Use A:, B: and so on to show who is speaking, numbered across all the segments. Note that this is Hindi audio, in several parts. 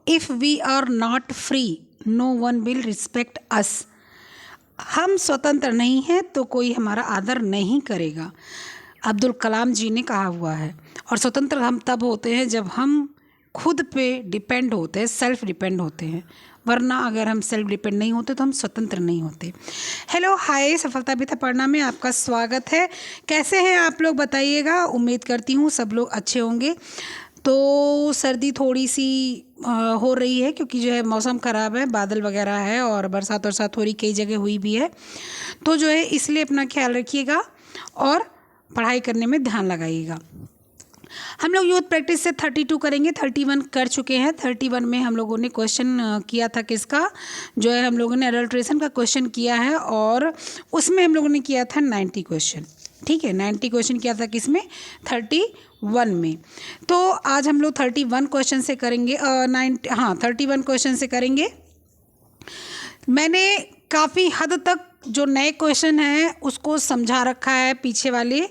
A: If we are not free no one will respect us. हम स्वतंत्र नहीं हैं तो कोई हमारा आदर नहीं करेगा। अब्दुल कलाम जी ने कहा हुआ है। और स्वतंत्र हम तब होते हैं जब हम खुद पे डिपेंड होते हैं, सेल्फ डिपेंड होते हैं, वरना अगर हम सेल्फ डिपेंड नहीं होते तो हम स्वतंत्र नहीं होते। हेलो हाय, सफलता भी था पढ़ना में आपका स्वागत है। कैसे हैं आप लोग बताइएगा। उम्मीद करती हूँ सब लोग अच्छे होंगे। तो सर्दी थोड़ी सी हो रही है क्योंकि जो है मौसम ख़राब है, बादल वगैरह है और बरसात वरसात हो रही, कई जगह हुई भी है। तो जो है इसलिए अपना ख्याल रखिएगा और पढ़ाई करने में ध्यान लगाइएगा। हम लोग यूथ प्रैक्टिस से 32 करेंगे, 31 कर चुके हैं। 31 में हम लोगों ने क्वेश्चन किया था किसका, जो है हम लोगों ने एडल्ट्रेशन का क्वेश्चन किया है और उसमें हम लोगों ने किया था 90 क्वेश्चन। ठीक है, 90 क्वेश्चन किया था किसमें, 31 में। तो आज हम लोग 31 क्वेश्चन से करेंगे, 31 क्वेश्चन से करेंगे। मैंने काफ़ी हद तक जो नए क्वेश्चन हैं उसको समझा रखा है पीछे वाले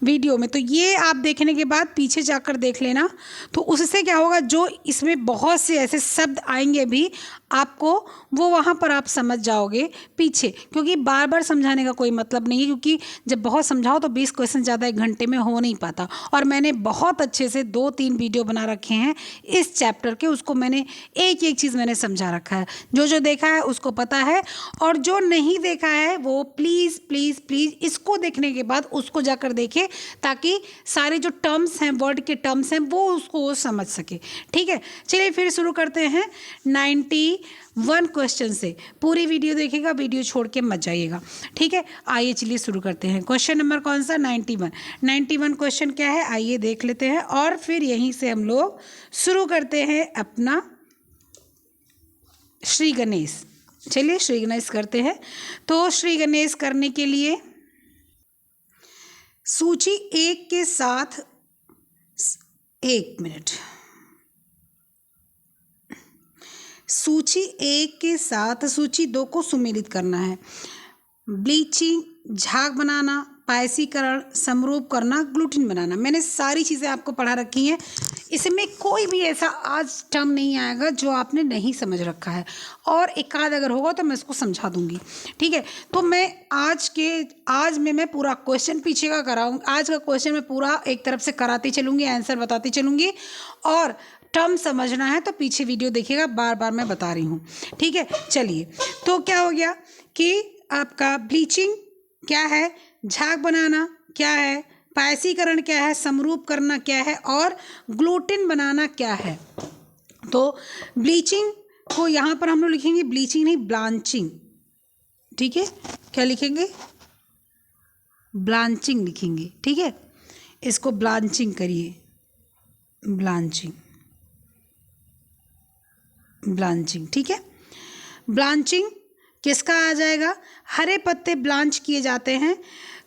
A: वीडियो में, तो ये आप देखने के बाद पीछे जाकर देख लेना। तो उससे क्या होगा, जो इसमें बहुत से ऐसे शब्द आएंगे भी आपको, वो वहाँ पर आप समझ जाओगे पीछे, क्योंकि बार बार समझाने का कोई मतलब नहीं है, क्योंकि जब बहुत समझाओ तो 20 क्वेश्चन ज़्यादा 1 घंटे में हो नहीं पाता। और मैंने बहुत अच्छे से 2-3 वीडियो बना रखे हैं इस चैप्टर के, उसको मैंने एक एक चीज़ मैंने समझा रखा है। जो जो देखा है उसको पता है, और जो नहीं देखा है वो प्लीज़ प्लीज़ प्लीज़ इसको देखने के बाद उसको जाकर देखे, ताकि सारे जो टर्म्स हैं, वर्ड के टर्म्स हैं, वो उसको वो समझ सके। ठीक है, चलिए फिर शुरू करते हैं 91 क्वेश्चन से। पूरी वीडियो देखिएगा, वीडियो छोड़ के मत जाइएगा। ठीक है, आइए चलिए शुरू करते हैं। क्वेश्चन नंबर कौन सा, 91 क्वेश्चन क्या है आइए देख लेते हैं, और फिर यहीं से हम लोग शुरू करते हैं अपना श्री गणेश। चलिए श्री गणेश करते हैं। तो श्री गणेश करने के लिए सूची 1 के साथ 1 मिनट, सूची 1 के साथ सूची 2 को सुमेलित करना है। ब्लीचिंग, झाग बनाना, पायसीकरण, समरूप करना, ग्लूटिन बनाना, मैंने सारी चीज़ें आपको पढ़ा रखी हैं। इसमें कोई भी ऐसा आज टर्म नहीं आएगा जो आपने नहीं समझ रखा है, और एक आध अगर होगा तो मैं इसको समझा दूंगी। ठीक है, तो मैं आज में मैं पूरा क्वेश्चन पीछे का कराऊंगी। आज का क्वेश्चन मैं पूरा एक तरफ से कराती चलूँगी, आंसर बताती चलूँगी, और टर्म समझना है तो पीछे वीडियो देखिएगा, बार बार मैं बता रही हूँ। ठीक है, चलिए। तो क्या हो गया कि आपका ब्लीचिंग क्या है, झाग बनाना क्या है, पायसीकरण क्या है, समरूप करना क्या है, और ग्लूटिन बनाना क्या है। तो ब्लीचिंग को यहाँ पर हम लोग लिखेंगे, ब्लीचिंग नहीं ब्लांचिंग। ठीक है, क्या लिखेंगे, ब्लांचिंग लिखेंगे। ठीक है, इसको ब्लांचिंग करिए, ब्लांचिंग ब्लांचिंग। ठीक है, ब्लांचिंग किसका आ जाएगा, हरे पत्ते ब्लांच किए जाते हैं।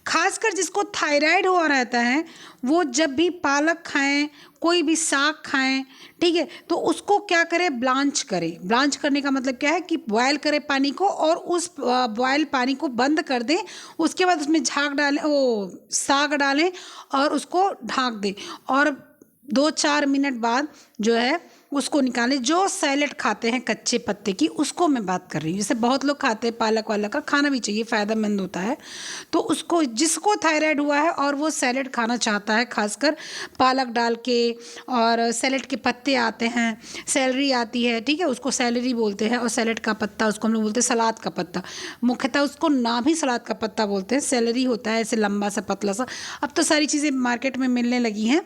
A: खासकर जिसको थायराइड हुआ रहता है वो जब भी पालक खाएं, कोई भी साग खाएं, ठीक है, तो उसको क्या करें, ब्लांच करें। ब्लांच करने का मतलब क्या है कि बॉयल करें पानी को, और उस बॉयल पानी को बंद कर दें, उसके बाद उसमें झाग डालें, साग डालें और उसको ढाँक दें, और 2-4 मिनट बाद जो है उसको निकालें। जो सैलेड खाते हैं कच्चे पत्ते की, उसको मैं बात कर रही हूँ। जैसे बहुत लोग खाते हैं पालक वाला का, खाना भी चाहिए, फ़ायदेमंद होता है। तो उसको, जिसको थायराइड हुआ है और वो सैलेड खाना चाहता है, खासकर पालक डाल के, और सैलेड के पत्ते आते हैं, सैलरी आती है, ठीक है, उसको सैलरी बोलते हैं, और सैलेड का पत्ता उसको हम लोग बोलते हैं सलाद का पत्ता। मुख्यतः उसको नाम ही सलाद का पत्ता बोलते हैं, सैलरी होता है ऐसे लंबा सा पतला सा। अब तो सारी चीज़ें मार्केट में मिलने लगी हैं,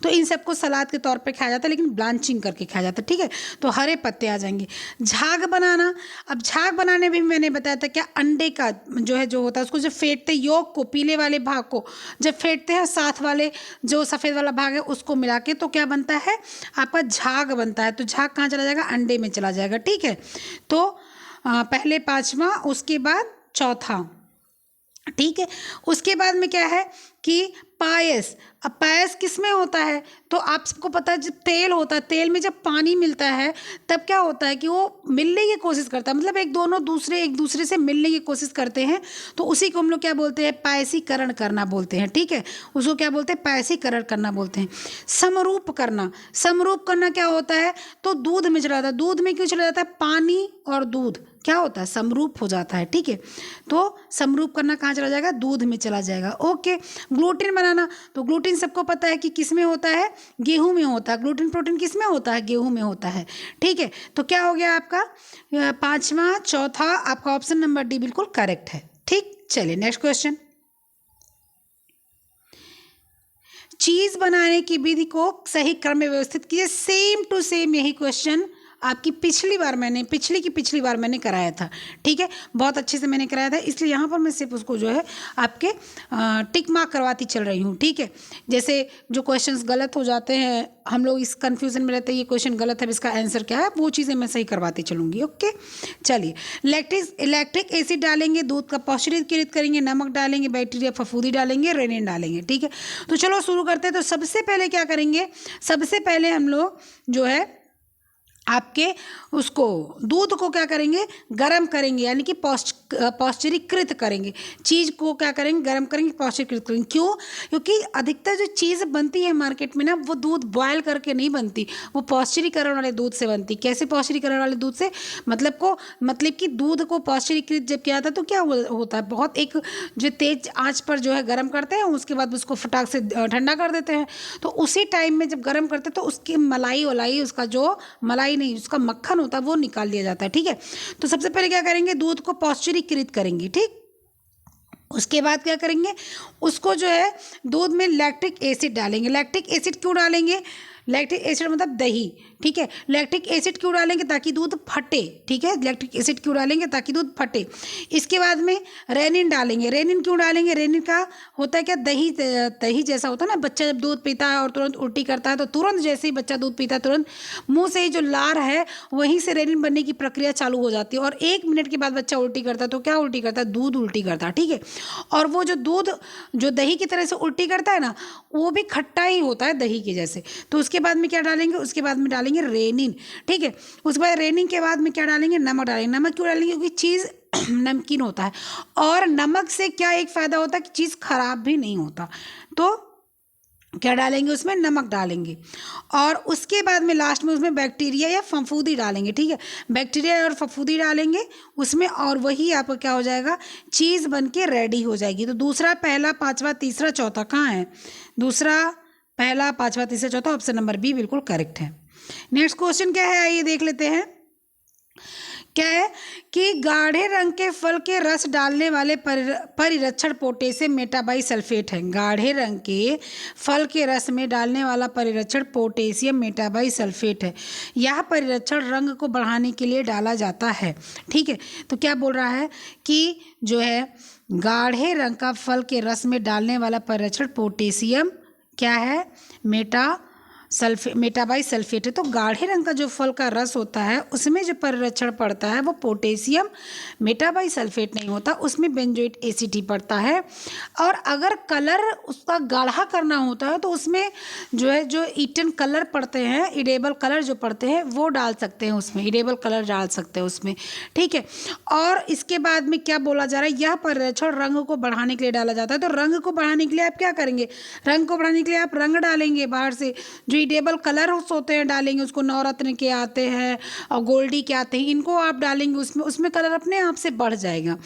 A: तो इन सबको सलाद के तौर पे खाया जाता है, लेकिन ब्लांचिंग करके खाया जाता है। ठीक है, तो हरे पत्ते आ जाएंगे। झाग बनाना, अब झाग बनाने में भी मैंने बताया था क्या, अंडे का जो है, जो होता है उसको जब फेंटते, योग को, पीले वाले भाग को जब फेंटते हैं, साथ वाले जो सफ़ेद वाला भाग है उसको मिला के, तो क्या बनता है, आपका झाग बनता है। तो झाग कहाँ चला जाएगा, अंडे में चला जाएगा। ठीक है, तो पहले 5वां, उसके बाद चौथा, ठीक है। उसके बाद में क्या है कि पायस। अब पायस किस में होता है, तो आप सबको पता है जब तेल होता है, तेल में जब पानी मिलता है तब क्या होता है कि वो मिलने की कोशिश करता है, मतलब एक दूसरे से मिलने की कोशिश करते हैं, तो उसी को हम लोग क्या बोलते हैं, पायसीकरण करना बोलते हैं। ठीक है, उसको क्या बोलते हैं, पायसीकरण करना बोलते हैं। समरूप करना, समरूप करना क्या होता है, तो दूध में चला जाता है। दूध में क्यों चला जाता है, पानी और दूध क्या होता है, समरूप हो जाता है। ठीक है, तो समरूप करना कहाँ चला जाएगा, दूध में चला जाएगा। ओके। ग्लूटेन बनाना, तो ग्लूटेन सबको पता है कि किस में होता है, गेहूं में होता है। ग्लूटेन प्रोटीन किस में होता है, गेहूं में होता है। ठीक है, तो क्या हो गया आपका पांचवा, चौथा आपका ऑप्शन नंबर डी बिल्कुल करेक्ट है। ठीक, चलिए नेक्स्ट क्वेश्चन। चीज बनाने की विधि को सही क्रम में व्यवस्थित कीजिए। सेम टू सेम यही क्वेश्चन आपकी पिछली बार मैंने कराया था। ठीक है, बहुत अच्छे से मैंने कराया था, इसलिए यहाँ पर मैं सिर्फ उसको जो है आपके टिक मार्क करवाती चल रही हूँ। ठीक है, जैसे जो क्वेश्चंस गलत हो जाते हैं, हम लोग इस कंफ्यूजन में रहते हैं, ये क्वेश्चन गलत है, इसका आंसर क्या है, वो चीज़ें मैं सही करवाती चलूँगी। ओके, चलिए। इलेक्ट्रिक एसिड डालेंगे, दूध का पौष्टिकीकृत करेंगे, नमक डालेंगे, बैक्टीरिया फफूंदी डालेंगे, रेनिन डालेंगे। ठीक है, तो चलो शुरू करते हैं। तो सबसे पहले क्या करेंगे, सबसे पहले हम लोग जो है आपके उसको दूध को क्या करेंगे, गरम करेंगे, यानी कि पौष्टिकीकृत करेंगे। चीज़ को क्या करेंगे, गरम करेंगे, पौष्टिकीकृत करेंगे। क्यों, क्योंकि अधिकतर जो चीज़ बनती है मार्केट में ना, वो दूध बॉयल करके नहीं बनती, वो पौष्टिकीकरण वाले दूध से बनती। कैसे पौष्टिकीकरण वाले दूध से, मतलब कि दूध को पौष्टिकीकृत जब किया था तो क्या होता है, बहुत एक जो तेज आंच पर जो है गरम करते हैं, उसके बाद उसको फटाक से ठंडा कर देते हैं। तो उसी टाइम में जब गरम करते हैं तो उसकी मलाई उसका जो मलाई नहीं, उसका मक्खन होता है वो निकाल दिया जाता है। ठीक है, तो सबसे पहले क्या करेंगे, दूध को पौष्टिकीकृत करेंगे। ठीक, उसके बाद क्या करेंगे, उसको जो है दूध में लैक्टिक एसिड डालेंगे। लैक्टिक एसिड क्यों डालेंगे, लैक्टिक एसिड मतलब दही। ठीक है, लैक्टिक एसिड क्यों डालेंगे, ताकि दूध फटे। ठीक है, लैक्टिक एसिड क्यों डालेंगे, ताकि दूध फटे। इसके बाद में रेनिन डालेंगे। रेनिन क्यों डालेंगे, रेनिन का होता है क्या, दही दही जैसा होता है ना, बच्चा जब दूध पीता है और तुरंत उल्टी करता है, तो तुरंत जैसे ही बच्चा दूध पीता है, तुरंत मुंह से ही जो लार है वहीं से रेनिन बनने की प्रक्रिया चालू हो जाती है, और 1 मिनट के बाद बच्चा उल्टी करता है, तो क्या उल्टी करता है, दूध उल्टी करता है। ठीक है, और वो जो दूध जो दही की तरह से उल्टी करता है ना, वो भी खट्टा ही होता है दही के जैसे। तो उसके बाद में क्या डालेंगे, उसके बाद में डालेंगे रेनिन। ठीक है, उसके बाद रेनिन के बाद में क्या डालेंगे, नमक डालेंगे। नमक क्यों डालेंगे, क्योंकि चीज़ नमकीन होता है, और नमक से क्या एक फ़ायदा होता है कि चीज़ खराब भी नहीं होता। तो क्या डालेंगे, उसमें नमक डालेंगे, और उसके बाद में लास्ट में उसमें बैक्टीरिया या फफूंदी डालेंगे। ठीक है, बैक्टीरिया और फफूंदी डालेंगे उसमें, और वही आपका क्या हो जाएगा, चीज़ बन के रेडी हो जाएगी। तो दूसरा, पहला, पांचवा, तीसरा, चौथा कहाँ है, दूसरा, पहला, पांचवा, तीसरा, चौथा, ऑप्शन नंबर बी बिल्कुल करेक्ट है। नेक्स्ट क्वेश्चन क्या है, आइए देख लेते हैं। क्या है कि गाढ़े रंग के फल के रस डालने वाले परिरक्षण पोटेशियम मेटाबाइसल्फेट है। गाढ़े रंग के फल के रस में डालने वाला परिरक्षण पोटेशियम मेटाबाइसल्फेट है। यह परिरक्षण रंग को बढ़ाने के लिए डाला जाता है। ठीक है, तो क्या बोल रहा है कि जो है गाढ़े रंग का फल के रस में डालने वाला परिरक्षण पोटेशियम क्या है, मेटाबाइसल्फेट है। तो गाढ़े रंग का जो फल का रस होता है उसमें जो परिरक्षण पड़ता है वो पोटेशियम मेटाबाइसल्फेट नहीं होता, उसमें बेंजोइक एसिड ही पड़ता है। और अगर कलर उसका गाढ़ा करना होता है तो उसमें जो है जो ईटन कलर पड़ते हैं, इडेबल कलर जो पड़ते हैं वो डाल सकते हैं, उसमें इडेबल कलर डाल सकते हैं उसमें। ठीक है, और इसके बाद में क्या बोला जा रहा है, यह परिरक्षण रंग को बढ़ाने के लिए डाला जाता है। तो रंग को बढ़ाने के लिए आप क्या करेंगे, रंग को बढ़ाने के लिए आप रंग डालेंगे बाहर से, जो इडेबल कलर्स होते हैं डालेंगे, उसको नवरत्न के आते हैं और गोल्डी के आते हैं, इनको आप डालेंगे उसमें कलर अपने आप से बढ़ जाएगा।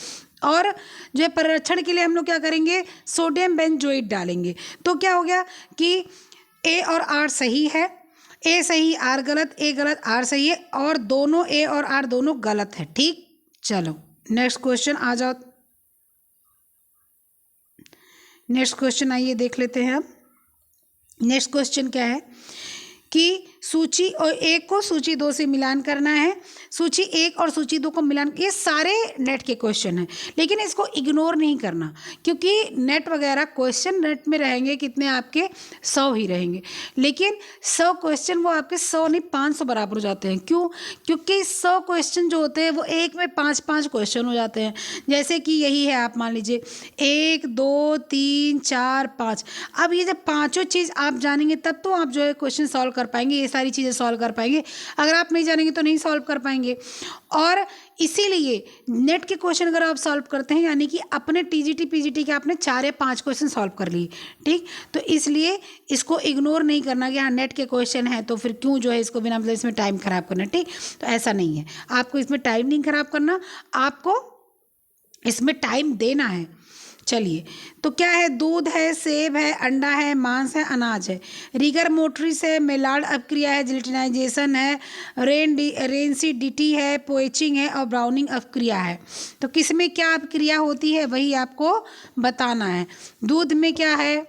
A: और जो है परिरक्षण के लिए हम लोग क्या करेंगे, सोडियम बेंजोइट डालेंगे। तो क्या हो गया कि ए और आर सही है, ए सही आर गलत, ए गलत आर सही है, और दोनों ए और आर दोनों गलत है। ठीक, चलो नेक्स्ट क्वेश्चन आ जाओ। नेक्स्ट क्वेश्चन आइए देख लेते हैं। अब नेक्स्ट क्वेश्चन क्या है कि सूची और एक को सूची 2 से मिलान करना है। सूची 1 और सूची 2 को मिलान, ये सारे नेट के क्वेश्चन हैं, लेकिन इसको इग्नोर नहीं करना, क्योंकि नेट वगैरह क्वेश्चन नेट में रहेंगे कितने आपके 100 ही रहेंगे, लेकिन 100 क्वेश्चन वो आपके 100 नहीं 500 बराबर हो जाते हैं। क्यों? क्योंकि 100 क्वेश्चन जो होते हैं वो एक में 5-5 क्वेश्चन हो जाते हैं। जैसे कि यही है, आप मान लीजिए 1 2 3 4 5। अब ये जब पाँचों चीज़ आप जानेंगे तब तो आप जो है क्वेश्चन सॉल्व कर पाएंगे, ये सारी चीज़ें सॉल्व कर पाएंगे। अगर आप नहीं जानेंगे तो नहीं सॉल्व कर पाएंगे। और इसीलिए नेट के क्वेश्चन अगर आप सॉल्व करते हैं, यानी कि अपने टीजीटी पीजीटी के आपने 4 या 5 क्वेश्चन सॉल्व कर लिए, ठीक। तो इसलिए इसको इग्नोर नहीं करना कि हाँ नेट के क्वेश्चन है तो फिर क्यों जो है इसको बिना मतलब इसमें टाइम खराब करना, ठीक। तो ऐसा नहीं है, आपको इसमें टाइम नहीं खराब करना, आपको इसमें टाइम देना है। चलिए, तो क्या है? दूध है, सेब है, अंडा है, मांस है, अनाज है। रिगर मोर्टिस है, मेलार्ड अपक्रिया है, जिलेटिनाइजेशन है, रेंसिडिटी है, पोएचिंग है और ब्राउनिंग अपक्रिया है। तो किस में क्या अपक्रिया होती है वही आपको बताना है। दूध में क्या है,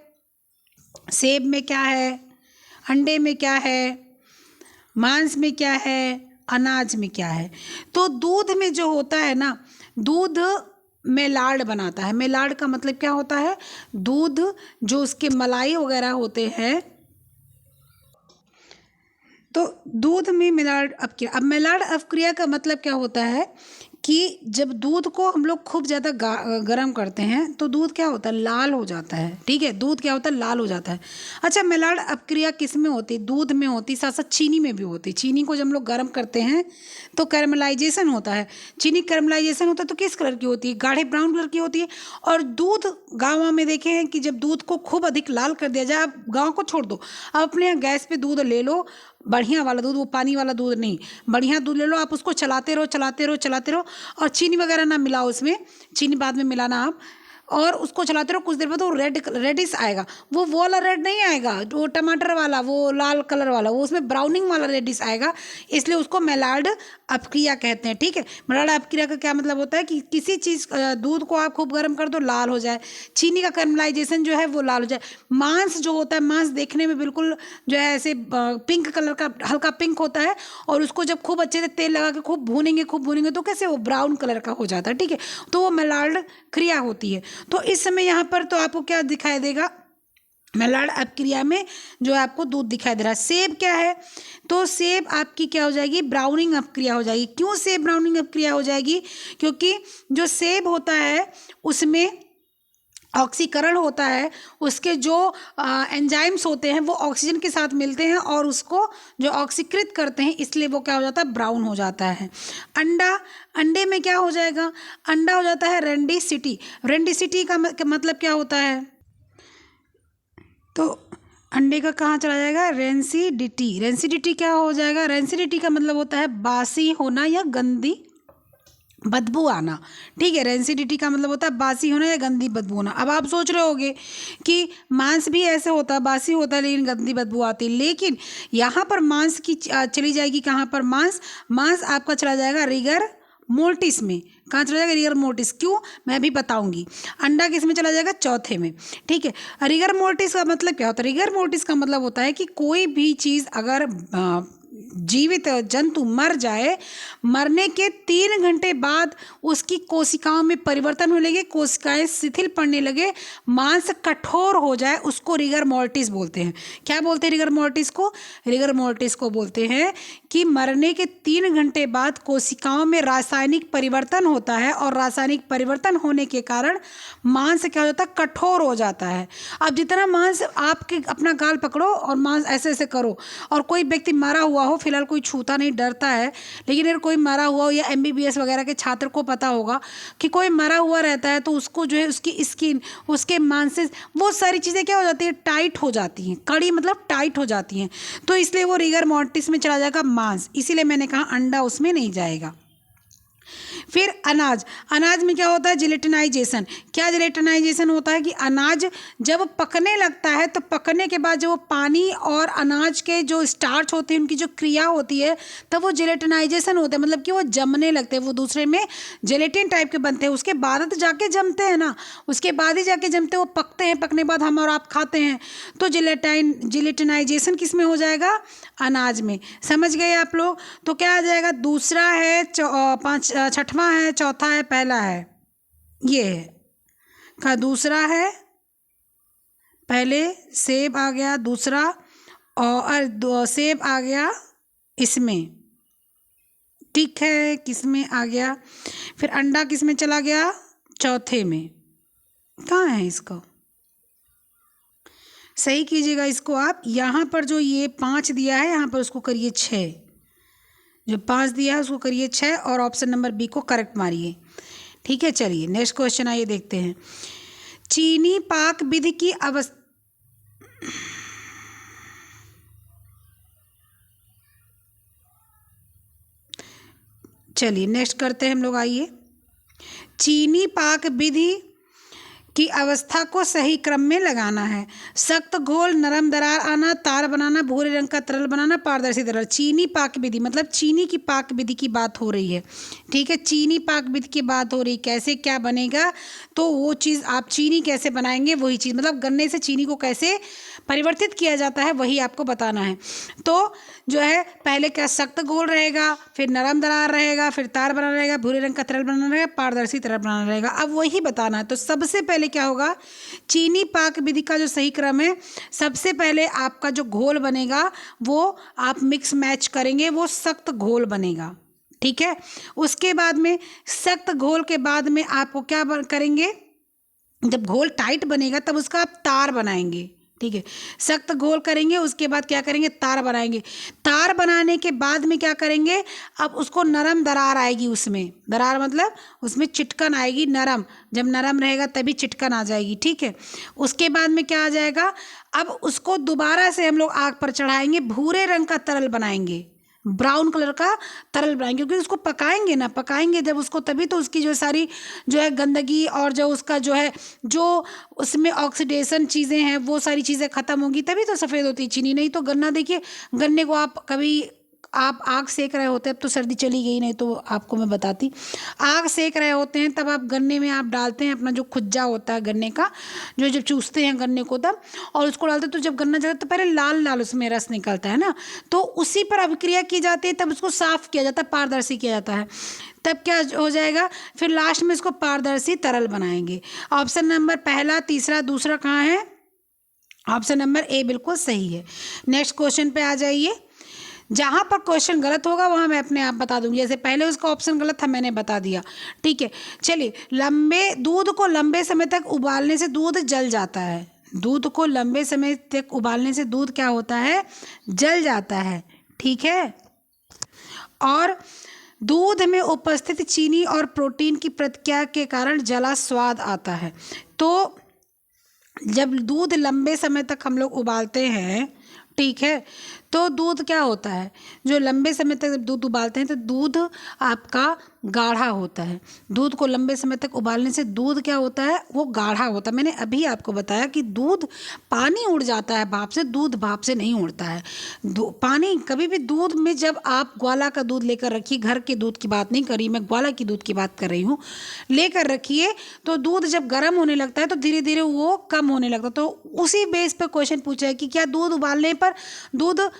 A: सेब में क्या है, अंडे में क्या है, मांस में क्या है, अनाज में क्या है। तो दूध में जो होता है ना, दूध मेलार्ड बनाता है। मेलार्ड का मतलब क्या होता है? दूध जो उसके मलाई वगैरह होते हैं, तो दूध में मेलार्ड अपक्रिया। अब मेलार्ड अपक्रिया का मतलब क्या होता है कि जब दूध को हम लोग खूब ज़्यादा गर्म करते हैं तो दूध क्या होता है? लाल हो जाता है, ठीक है। दूध क्या होता है? लाल हो जाता है। अच्छा, मेलार्ड अपक्रिया किस में होती है? दूध में होती, साथ साथ चीनी में भी होती। चीनी को जब हम लोग गर्म करते हैं तो कैरमलाइजेशन होता है। चीनी कैरमलाइजेशन होता है तो किस कलर की होती है? गाढ़े ब्राउन कलर की होती है। और दूध गाँव में देखे हैं कि जब दूध को खूब अधिक लाल कर दिया जाए, आप गाँव को छोड़ दो, आप अपने यहाँ गैस पे दूध ले लो, बढ़िया वाला दूध, वो पानी वाला दूध नहीं, बढ़िया दूध ले लो, आप उसको चलाते रहो चलाते रहो चलाते रहो, और चीनी वगैरह ना मिलाओ उसमें, चीनी बाद में मिलाना आप, और उसको चलाते रहो। कुछ देर बाद वो रेडिश आएगा, वो वाला रेड नहीं आएगा, वो टमाटर वाला, वो लाल कलर वाला, वो उसमें ब्राउनिंग वाला रेडिश आएगा, इसलिए उसको मेलार्ड अपक्रिया कहते हैं, ठीक है। मेलार्ड अपक्रिया का क्या मतलब होता है कि किसी चीज़ दूध को आप खूब गर्म कर दो, लाल हो जाए। चीनी का कैरमलाइजेशन जो है वो लाल हो जाए। मांस जो होता है, मांस देखने में बिल्कुल जो है ऐसे पिंक कलर का, हल्का पिंक होता है, और उसको जब खूब अच्छे से तेल लगा के खूब भूनेंगे तो कैसे वो ब्राउन कलर का हो जाता है, ठीक है। तो वो मेलार्ड क्रिया होती है। तो इस समय यहाँ पर तो आपको क्या दिखाई देगा? मेलार्ड अपक्रिया में जो है आपको दूध दिखाई दे रहा है। सेब क्या है? तो सेब आपकी क्या हो जाएगी? ब्राउनिंग अपक्रिया हो जाएगी। क्यों सेब ब्राउनिंग अपक्रिया हो जाएगी? क्योंकि जो सेब होता है उसमें ऑक्सीकरण होता है, उसके जो एंजाइम्स होते हैं वो ऑक्सीजन के साथ मिलते हैं और उसको जो ऑक्सीकृत करते हैं, इसलिए वो क्या हो जाता है? ब्राउन हो जाता है। अंडे में क्या हो जाएगा? अंडा हो जाता है रेंडिसिटी। रेंडिसिटी का मतलब क्या होता है? तो अंडे का कहाँ चला जाएगा? रेंसिडिटी। रेंसिडिटी क्या हो जाएगा? रेंसिडिटी का मतलब होता है बासी होना या गंदी बदबू आना, ठीक है। रेंसिडिटी का मतलब होता है बासी होना या गंदी बदबू होना। अब आप सोच रहे होगे कि मांस भी ऐसे होता है, बासी होता है लेकिन गंदी बदबू आती है, लेकिन यहाँ पर मांस की चली जाएगी कहाँ पर? मांस आपका चला जाएगा रिगर मोर्टिस में। कहाँ चला जाएगा? Rigor mortis. क्यों? मैं भी बताऊंगी। अंडा किस में चला जाएगा? चौथे में, ठीक है। रिगर मोर्टिस का मतलब क्या होता है? रिगर मोर्टिस का मतलब होता है कि कोई भी चीज़ अगर जीवित जंतु मर जाए, मरने के 3 घंटे बाद उसकी कोशिकाओं में परिवर्तन होने लगे, कोशिकाएं शिथिल पड़ने लगे, मांस कठोर हो जाए, उसको रिगर मोर्टिस बोलते हैं। क्या बोलते हैं रिगर मोर्टिस को? रिगर मोर्टिस को बोलते हैं कि मरने के 3 घंटे बाद कोशिकाओं में रासायनिक परिवर्तन होता है, और रासायनिक परिवर्तन होने के कारण मांस क्या हो जाता है? कठोर हो जाता है। अब जितना मांस आपके अपना गाल पकड़ो और मांस ऐसे ऐसे करो, और कोई व्यक्ति मरा हुआ हो, फिलहाल कोई छूता नहीं, डरता है, लेकिन अगर कोई मरा हुआ हो, या MBBS वगैरह के छात्र को पता होगा कि कोई मरा हुआ रहता है तो उसको जो है उसकी स्किन, उसके मांसेस, वो सारी चीज़ें क्या हो जाती है? टाइट हो जाती हैं। कड़ी मतलब टाइट हो जाती हैं, तो इसलिए वो रिगर मोर्टिस में चला जाएगा मांस। इसीलिए मैंने कहा अंडा उसमें नहीं जाएगा। फिर अनाज, अनाज में क्या होता है? जिलेटिनाइजेशन। क्या जिलेटिनाइजेशन होता है कि अनाज जब पकने लगता है तो पकने के बाद जो पानी और अनाज के जो स्टार्च होते हैं उनकी जो क्रिया होती है तब वो जिलेटिनाइजेशन होता है, मतलब कि वो जमने लगते हैं, वो दूसरे में जेलेटिन टाइप के बनते हैं, उसके बाद तो जाके जमते हैं ना, उसके बाद ही जाके जमते हैं, वो पकते हैं, पकने के बाद हम और आप खाते हैं। तो जिलेटिनाइजेशन किस में हो जाएगा? अनाज में। समझ गए आप लोग? तो क्या आ जाएगा? दूसरा है, छठवां है, चौथा है, पहला है, ये है का दूसरा है, पहले सेब आ गया, दूसरा और सेब आ गया इसमें, ठीक है, किस में आ गया? फिर अंडा किस में चला गया? चौथे में। कहाँ है इसको? सही कीजिएगा इसको आप। यहाँ पर जो ये 5 दिया है यहाँ पर उसको करिए 6, जो 5 दिया है उसको करिए 6 और ऑप्शन नंबर बी को करेक्ट मारिए। ठीक है, चलिए नेक्स्ट क्वेश्चन आइए देखते हैं। चीनी पाक विधि की अवस्था, चलिए नेक्स्ट करते हैं हम लोग, आइए। चीनी पाक विधि की अवस्था को सही क्रम में लगाना है। सख्त घोल, नरम दरार आना, तार बनाना, भूरे रंग का तरल बनाना, पारदर्शी तरल। चीनी पाक विधि मतलब चीनी की पाक विधि की बात हो रही है। ठीक है, चीनी पाक विधि की बात हो रही है, कैसे क्या बनेगा, तो वो चीज़ आप चीनी कैसे बनाएंगे वही चीज़, मतलब गन्ने से चीनी को कैसे परिवर्तित किया जाता है वही आपको बताना है। तो जो है पहले क्या सख्त घोल रहेगा, फिर नरम दरार रहेगा, फिर तार बनाना रहेगा, भूरे रंग का तरल बनाना रहेगा, पारदर्शी तरल बनाना रहेगा। अब वही बताना है। तो सबसे पहले क्या होगा? चीनी पाक विधि का जो सही क्रम है, सबसे पहले आपका जो घोल बनेगा वो आप मिक्स मैच करेंगे, वो सख्त घोल बनेगा। ठीक है, उसके बाद में सख्त घोल के बाद में आपको क्या करेंगे? जब घोल टाइट बनेगा तब उसका आप तार बनाएंगे। ठीक है, सख्त घोल करेंगे, उसके बाद क्या करेंगे? तार बनाएंगे। तार बनाने के बाद में क्या करेंगे? अब उसको नरम दरार आएगी, उसमें दरार मतलब उसमें चिटकन आएगी, नरम, जब नरम रहेगा तभी चिटकन आ जाएगी। ठीक है, उसके बाद में क्या आ जाएगा? अब उसको दोबारा से हम लोग आग पर चढ़ाएंगे, भूरे रंग का तरल बनाएंगे, ब्राउन कलर का तरल बनाएंगे, क्योंकि उसको पकाएंगे ना, पकाएंगे जब उसको तभी तो उसकी जो सारी जो है गंदगी और जो उसका जो है जो उसमें ऑक्सीडेशन चीज़ें हैं वो सारी चीज़ें ख़त्म होंगी, तभी तो सफ़ेद होती है चीनी। नहीं तो गन्ना देखिए, गन्ने को आप कभी आप आग सेक रहे होते हैं, अब तो सर्दी चली गई, नहीं तो आपको मैं बताती, आग सेक रहे होते हैं तब आप गन्ने में आप डालते हैं अपना जो खुज्जा होता है गन्ने का, जो जब चूसते हैं गन्ने को तब, और उसको डालते हैं तो जब गन्ना जलता तो पहले लाल लाल उसमें रस निकलता है ना, तो उसी पर अभिक्रिया की जाती है, तब उसको साफ़ किया जाता है, पारदर्शी किया जाता है, तब क्या हो जाएगा? फिर लास्ट में इसको पारदर्शी तरल बनाएंगे। ऑप्शन नंबर पहला, तीसरा, दूसरा कहाँ है? ऑप्शन नंबर ए बिल्कुल सही है। नेक्स्ट क्वेश्चन पे आ जाइए। जहाँ पर क्वेश्चन गलत होगा वहाँ मैं अपने आप बता दूंगी, जैसे पहले उसका ऑप्शन गलत था मैंने बता दिया। ठीक है, चलिए, दूध को लंबे समय तक उबालने से दूध जल जाता है। दूध को लंबे समय तक उबालने से दूध क्या होता है? जल जाता है। ठीक है, और दूध में उपस्थित चीनी और प्रोटीन की प्रतिक्रिया के कारण जला स्वाद आता है। तो जब दूध लंबे समय तक हम लोग उबालते हैं, ठीक है, तो दूध क्या होता है? जो लंबे समय तक जब दूध उबालते हैं तो दूध आपका गाढ़ा होता है। दूध को लंबे समय तक उबालने से दूध क्या होता है? वो गाढ़ा होता है। मैंने अभी आपको बताया कि दूध, पानी उड़ जाता है भाप से, दूध भाप से नहीं उड़ता है। पानी कभी भी दूध में, जब आप ग्वाला का दूध लेकर रखिए, घर के दूध की बात नहीं कर रही मैं, ग्वाला की दूध की बात कर रही हूँ, लेकर रखिए, तो दूध जब गर्म होने लगता है तो धीरे धीरे वो कम होने लगता है। तो उसी बेस पर क्वेश्चन पूछा है कि क्या दूध उबालने पर दूध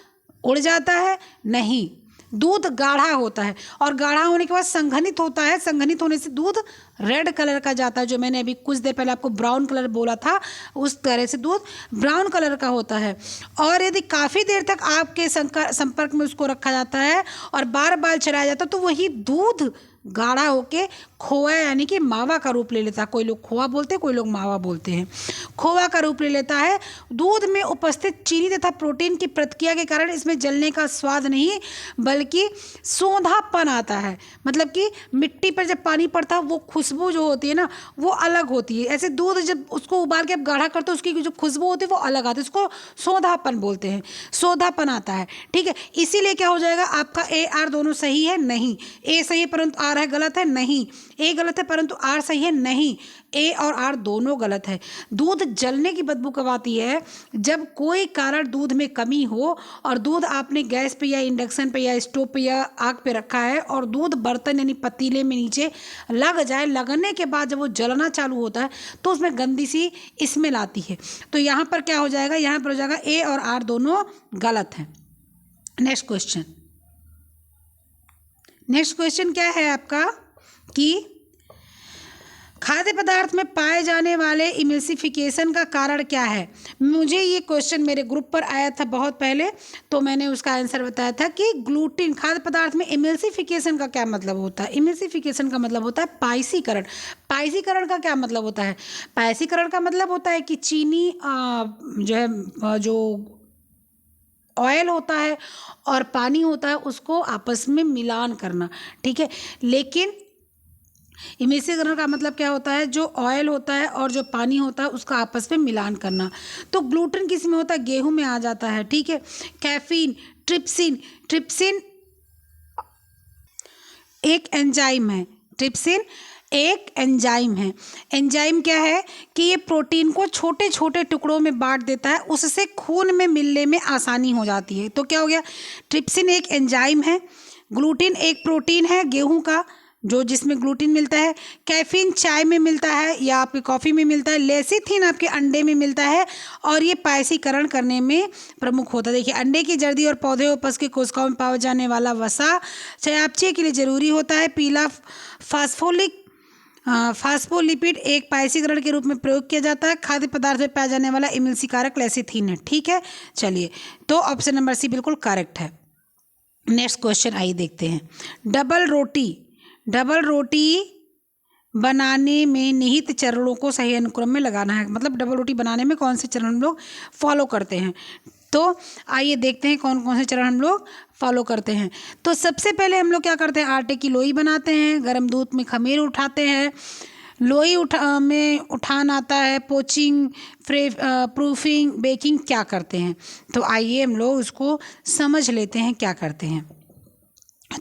A: उड़ जाता है? नहीं, दूध गाढ़ा होता है, और गाढ़ा होने के बाद संघनित होता है। संघनित होने से दूध रेड कलर का जाता है, जो मैंने अभी कुछ देर पहले आपको ब्राउन कलर बोला था, उस तरह से दूध ब्राउन कलर का होता है। और यदि काफ़ी देर तक आपके संपर्क में उसको रखा जाता है और बार बार चलाया जाता है तो वही दूध गाढ़ा होके खोआ यानी कि मावा का रूप ले लेता है। कोई लोग खोआ बोलते हैं, कोई लोग मावा बोलते हैं। खोआ का रूप ले लेता है। दूध में उपस्थित चीनी तथा प्रोटीन की प्रतिक्रिया के कारण इसमें जलने का स्वाद नहीं बल्कि सोंधापन आता है। मतलब कि मिट्टी पर जब पानी पड़ता है वो खुशबू जो होती है ना वो अलग होती है। ऐसे दूध जब उसको उबाल के आप गाढ़ा करते हो उसकी जो खुशबू होती है वो अलग आती है, उसको सोंधापन बोलते हैं, सोंधापन आता है। ठीक है, इसीलिए क्या हो जाएगा आपका ए आर दोनों सही है नहीं, ए सही है परंतु आर है गलत है नहीं, ए गलत है परंतु आर सही है नहीं, ए और आर दोनों गलत है। दूध जलने की बदबू कब आती है? जब कोई कारण दूध में कमी हो और दूध आपने गैस पे या इंडक्शन पे या स्टोव पे या आग पे रखा है और दूध बर्तन यानी पतीले में नीचे लग जाए, लगने के बाद जब वो जलना चालू होता है तो उसमें गंदी सी स्मेल आती है। तो यहाँ पर क्या हो जाएगा? यहाँ पर हो जाएगा ए और आर दोनों गलत हैं। नेक्स्ट क्वेश्चन, नेक्स्ट क्वेश्चन क्या है आपका कि खाद्य पदार्थ में पाए जाने वाले इमल्सिफिकेशन का कारण क्या है? मुझे ये क्वेश्चन मेरे ग्रुप पर आया था बहुत पहले, तो मैंने उसका आंसर बताया था कि ग्लूटीन खाद्य पदार्थ में इमल्सिफिकेशन का क्या मतलब होता है? इमल्सिफिकेशन का मतलब होता है पाइसीकरण। पाइसीकरण का क्या मतलब होता है? पाइसीकरण का मतलब होता है कि चीनी जो है जो ऑयल होता है और पानी होता है उसको आपस में मिलान करना। ठीक है, लेकिन इमिसीकरण का मतलब क्या होता है? जो ऑयल होता है और जो पानी होता है उसका आपस में मिलान करना। तो ग्लूटेन किस में होता है? गेहूं में आ जाता है। ठीक है, कैफीन, ट्रिप्सिन, ट्रिप्सिन एक एंजाइम है। ट्रिप्सिन एक एंजाइम है। एंजाइम क्या है कि ये प्रोटीन को छोटे छोटे टुकड़ों में बांट देता है, उससे खून में मिलने में आसानी हो जाती है। तो क्या हो गया? ट्रिप्सिन एक एंजाइम है, ग्लूटीन एक प्रोटीन है गेहूं का जो जिसमें ग्लूटीन मिलता है, कैफीन चाय में मिलता है या आपकी कॉफ़ी में मिलता है, लेसिथिन आपके अंडे में मिलता है और ये पायसीकरण करने में प्रमुख होता है। देखिए, अंडे की जर्दी और पौधे उपज के कोशिकाओं में पाया जाने वाला वसा चयापचय के लिए जरूरी होता है। पीला फास्फोलिपिड एक पायसीकरण के रूप में प्रयोग किया जाता है। खाद्य पदार्थ में पाया जाने वाला इमल्सीकारक लेसिथिन है। ठीक है, चलिए, तो ऑप्शन नंबर सी बिल्कुल करेक्ट है। नेक्स्ट क्वेश्चन आइए देखते हैं। डबल रोटी बनाने में निहित चरणों को सही अनुक्रम में लगाना है। मतलब डबल रोटी बनाने में कौन से चरण हम लोग फॉलो करते हैं? तो आइए देखते हैं कौन कौन से चरण हम लोग फॉलो करते हैं। तो सबसे पहले हम लोग क्या करते हैं? आटे की लोई बनाते हैं, गर्म दूध में खमीर उठाते हैं, लोई में उठान आता है, पोचिंग, प्रूफिंग, बेकिंग क्या करते हैं? तो आइए हम लोग उसको समझ लेते हैं क्या करते हैं।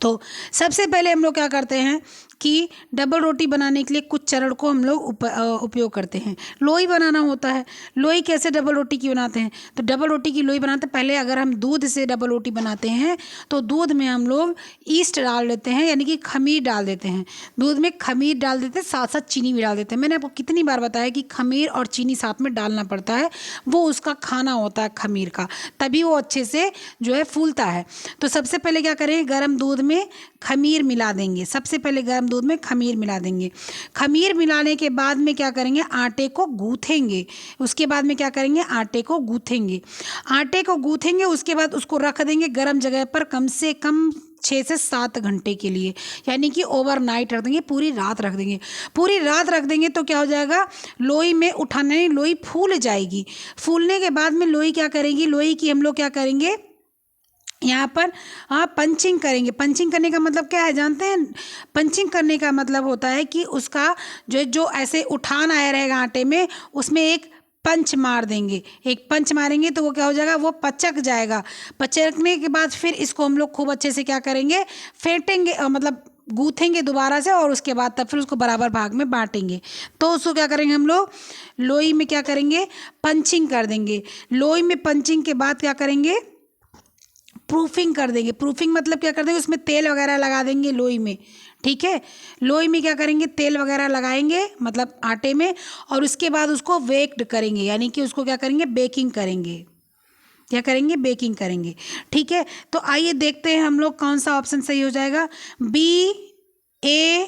A: तो सबसे पहले हम लोग क्या करते हैं कि डबल रोटी बनाने के लिए कुछ चरण को हम लोग उपयोग करते हैं। लोई बनाना होता है। लोई कैसे डबल रोटी की बनाते हैं? तो डबल रोटी की लोई बनाते पहले अगर हम दूध से डबल रोटी बनाते हैं तो दूध में हम लोग ईस्ट डाल देते हैं, यानी कि खमीर डाल देते हैं। दूध में खमीर डाल देते हैं, साथ साथ चीनी भी डाल देते हैं। मैंने आपको कितनी बार बताया कि खमीर और चीनी साथ में डालना पड़ता है, वो उसका खाना होता है खमीर का, तभी वो अच्छे से जो है फूलता है। तो सबसे पहले क्या करें? गर्म दूध में खमीर मिला देंगे। सबसे पहले गर्म दूध में खमीर मिला देंगे। खमीर मिलाने के बाद में क्या करेंगे? आटे को गूँथेंगे। उसके बाद में क्या करेंगे? आटे को गूँथेंगे। आटे को गूँथेंगे, उसके बाद उसको रख देंगे गर्म जगह पर कम से कम 6 से 7 घंटे के लिए, यानी कि ओवरनाइट रख देंगे, पूरी रात रख देंगे। पूरी रात रख देंगे तो क्या हो जाएगा? लोई में उठाने लोई फूल जाएगी। फूलने के बाद में लोई क्या करेगी? लोई की हम लोग क्या करेंगे यहाँ पर? पंचिंग करेंगे। पंचिंग करने का मतलब क्या है जानते हैं? पंचिंग करने का मतलब होता है कि उसका जो ऐसे उठान आया रहेगा आटे में, उसमें एक पंच मार देंगे। एक पंच मारेंगे तो वो क्या हो जाएगा? वो पचक जाएगा। पचकने के बाद फिर इसको हम लोग खूब अच्छे से क्या करेंगे? फेंटेंगे, मतलब गूँथेंगे दोबारा से, और उसके बाद तब फिर उसको बराबर भाग में बांटेंगे। तो उसको क्या करेंगे हम लोग? लोई में क्या करेंगे? पंचिंग कर देंगे। लोई में पंचिंग के बाद क्या करेंगे? प्रूफिंग कर देंगे। प्रूफिंग मतलब क्या कर देंगे? उसमें तेल वगैरह लगा देंगे लोई में। ठीक है, लोई में क्या करेंगे? तेल वगैरह लगाएंगे, मतलब आटे में, और उसके बाद उसको बेक्ड करेंगे, यानी कि उसको क्या करेंगे? बेकिंग करेंगे। क्या करेंगे? बेकिंग करेंगे। ठीक है, तो आइए देखते हैं हम लोग कौन सा ऑप्शन सही हो जाएगा। बी ए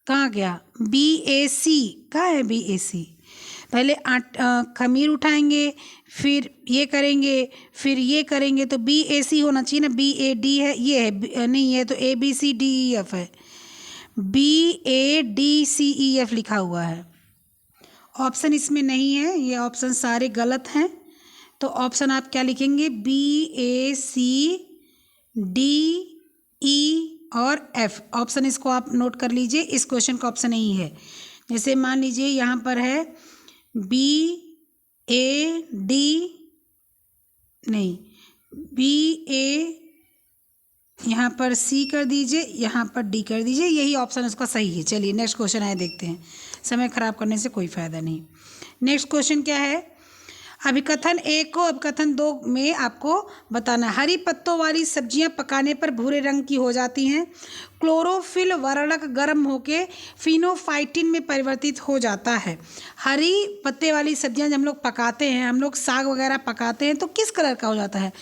A: कहाँ गया? BAC कहाँ है? BAC पहले खमीर उठाएंगे, फिर ये करेंगे, फिर ये करेंगे, तो BAC होना चाहिए ना। BAD है, ये है नहीं, ये तो ABCDEF है। BADCEF लिखा हुआ है। ऑप्शन इसमें नहीं है, ये ऑप्शन सारे गलत हैं। तो ऑप्शन आप क्या लिखेंगे? BACDE और F ऑप्शन, इसको आप नोट कर लीजिए। इस क्वेश्चन का ऑप्शन नहीं है। जैसे मान लीजिए यहाँ पर है BAD, नहीं, BA, यहाँ पर C कर दीजिए, यहाँ पर D कर दीजिए, यही ऑप्शन उसका सही है। चलिए नेक्स्ट क्वेश्चन आए देखते हैं, समय खराब करने से कोई फ़ायदा नहीं। नेक्स्ट क्वेश्चन क्या है? अभिकथन 1 को अभिकथन 2 में आपको बताना, हरी पत्तों वाली सब्जियां पकाने पर भूरे रंग की हो जाती हैं। क्लोरोफिल वर्णक गर्म होकर फिनोफाइटिन में परिवर्तित हो जाता है। हरी पत्ते वाली सब्जियां जब हम लोग पकाते हैं, हम लोग साग वगैरह पकाते हैं, तो किस कलर का हो जाता है?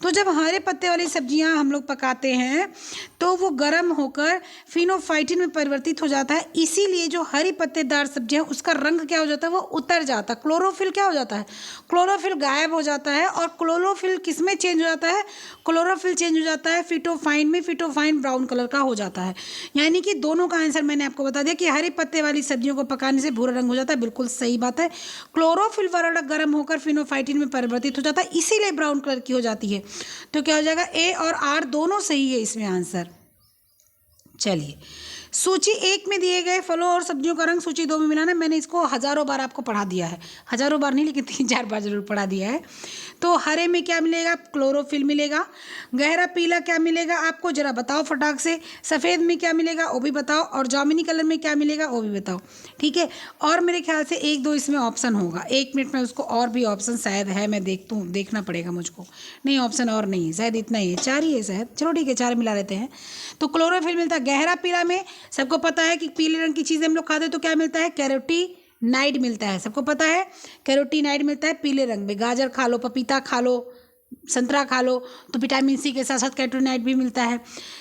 A: तो जब हरे पत्ते वाली सब्जियां हम लोग पकाते हैं तो वो गर्म होकर फिनोफाइटिन में परिवर्तित हो जाता है। इसीलिए जो हरी पत्तेदार सब्जियां, उसका रंग क्या हो जाता है? वो उतर जाता है। क्लोरोफिल क्या हो जाता है? क्लोरोफिल गायब हो जाता है। और क्लोरोफिल किस में चेंज हो जाता है? क्लोरोफिल चेंज हो जाता है फिटोफाइन में। फिटोफाइन ब्राउन कलर का हो जाता है। यानी कि दोनों का आंसर मैंने आपको बता दिया कि हरे पत्ते वाली सब्जियों को पकाने से भूरा रंग हो जाता है। बिल्कुल सही बात है। क्लोरोफिल वर्णक गर्म होकर फिनोफाइटिन में परिवर्तित हो जाता है, इसीलिए ब्राउन कलर की हो जाती है। तो क्या हो जाएगा? ए और आर दोनों सही है इसमें आंसर। चलिए, सूची 1 में दिए गए फलों और सब्जियों का रंग सूची 2 में मिलाना। मैंने इसको हज़ारों बार आपको पढ़ा दिया है, हज़ारों बार नहीं लेकिन 3-4 बार जरूर पढ़ा दिया है। तो हरे में क्या मिलेगा? क्लोरोफिल मिलेगा। गहरा पीला क्या मिलेगा आपको, जरा बताओ फटाक से। सफ़ेद में क्या मिलेगा वो भी बताओ। और जामुनी कलर में क्या मिलेगा वो भी बताओ, ठीक है। और मेरे ख्याल से 1-2 इसमें ऑप्शन होगा। 1 मिनट में उसको और भी ऑप्शन शायद है, मैं देखना पड़ेगा मुझको। नहीं, ऑप्शन और नहीं है शायद, इतना ही है, 4 ही है शायद। चलो ठीक है, 4 मिला लेते हैं। तो क्लोरोफिल मिलता है गहरा पीला में। सबको पता है कि पीले रंग की चीज़ें हम लोग खाते हैं तो क्या मिलता है? कैरोटीनाइड मिलता है। सबको पता है कैरोटीनाइड मिलता है पीले रंग में। गाजर खा लो, पपीता खा लो, संतरा खा लो, तो विटामिन सी के साथ साथ कैरोटीनाइड भी मिलता है।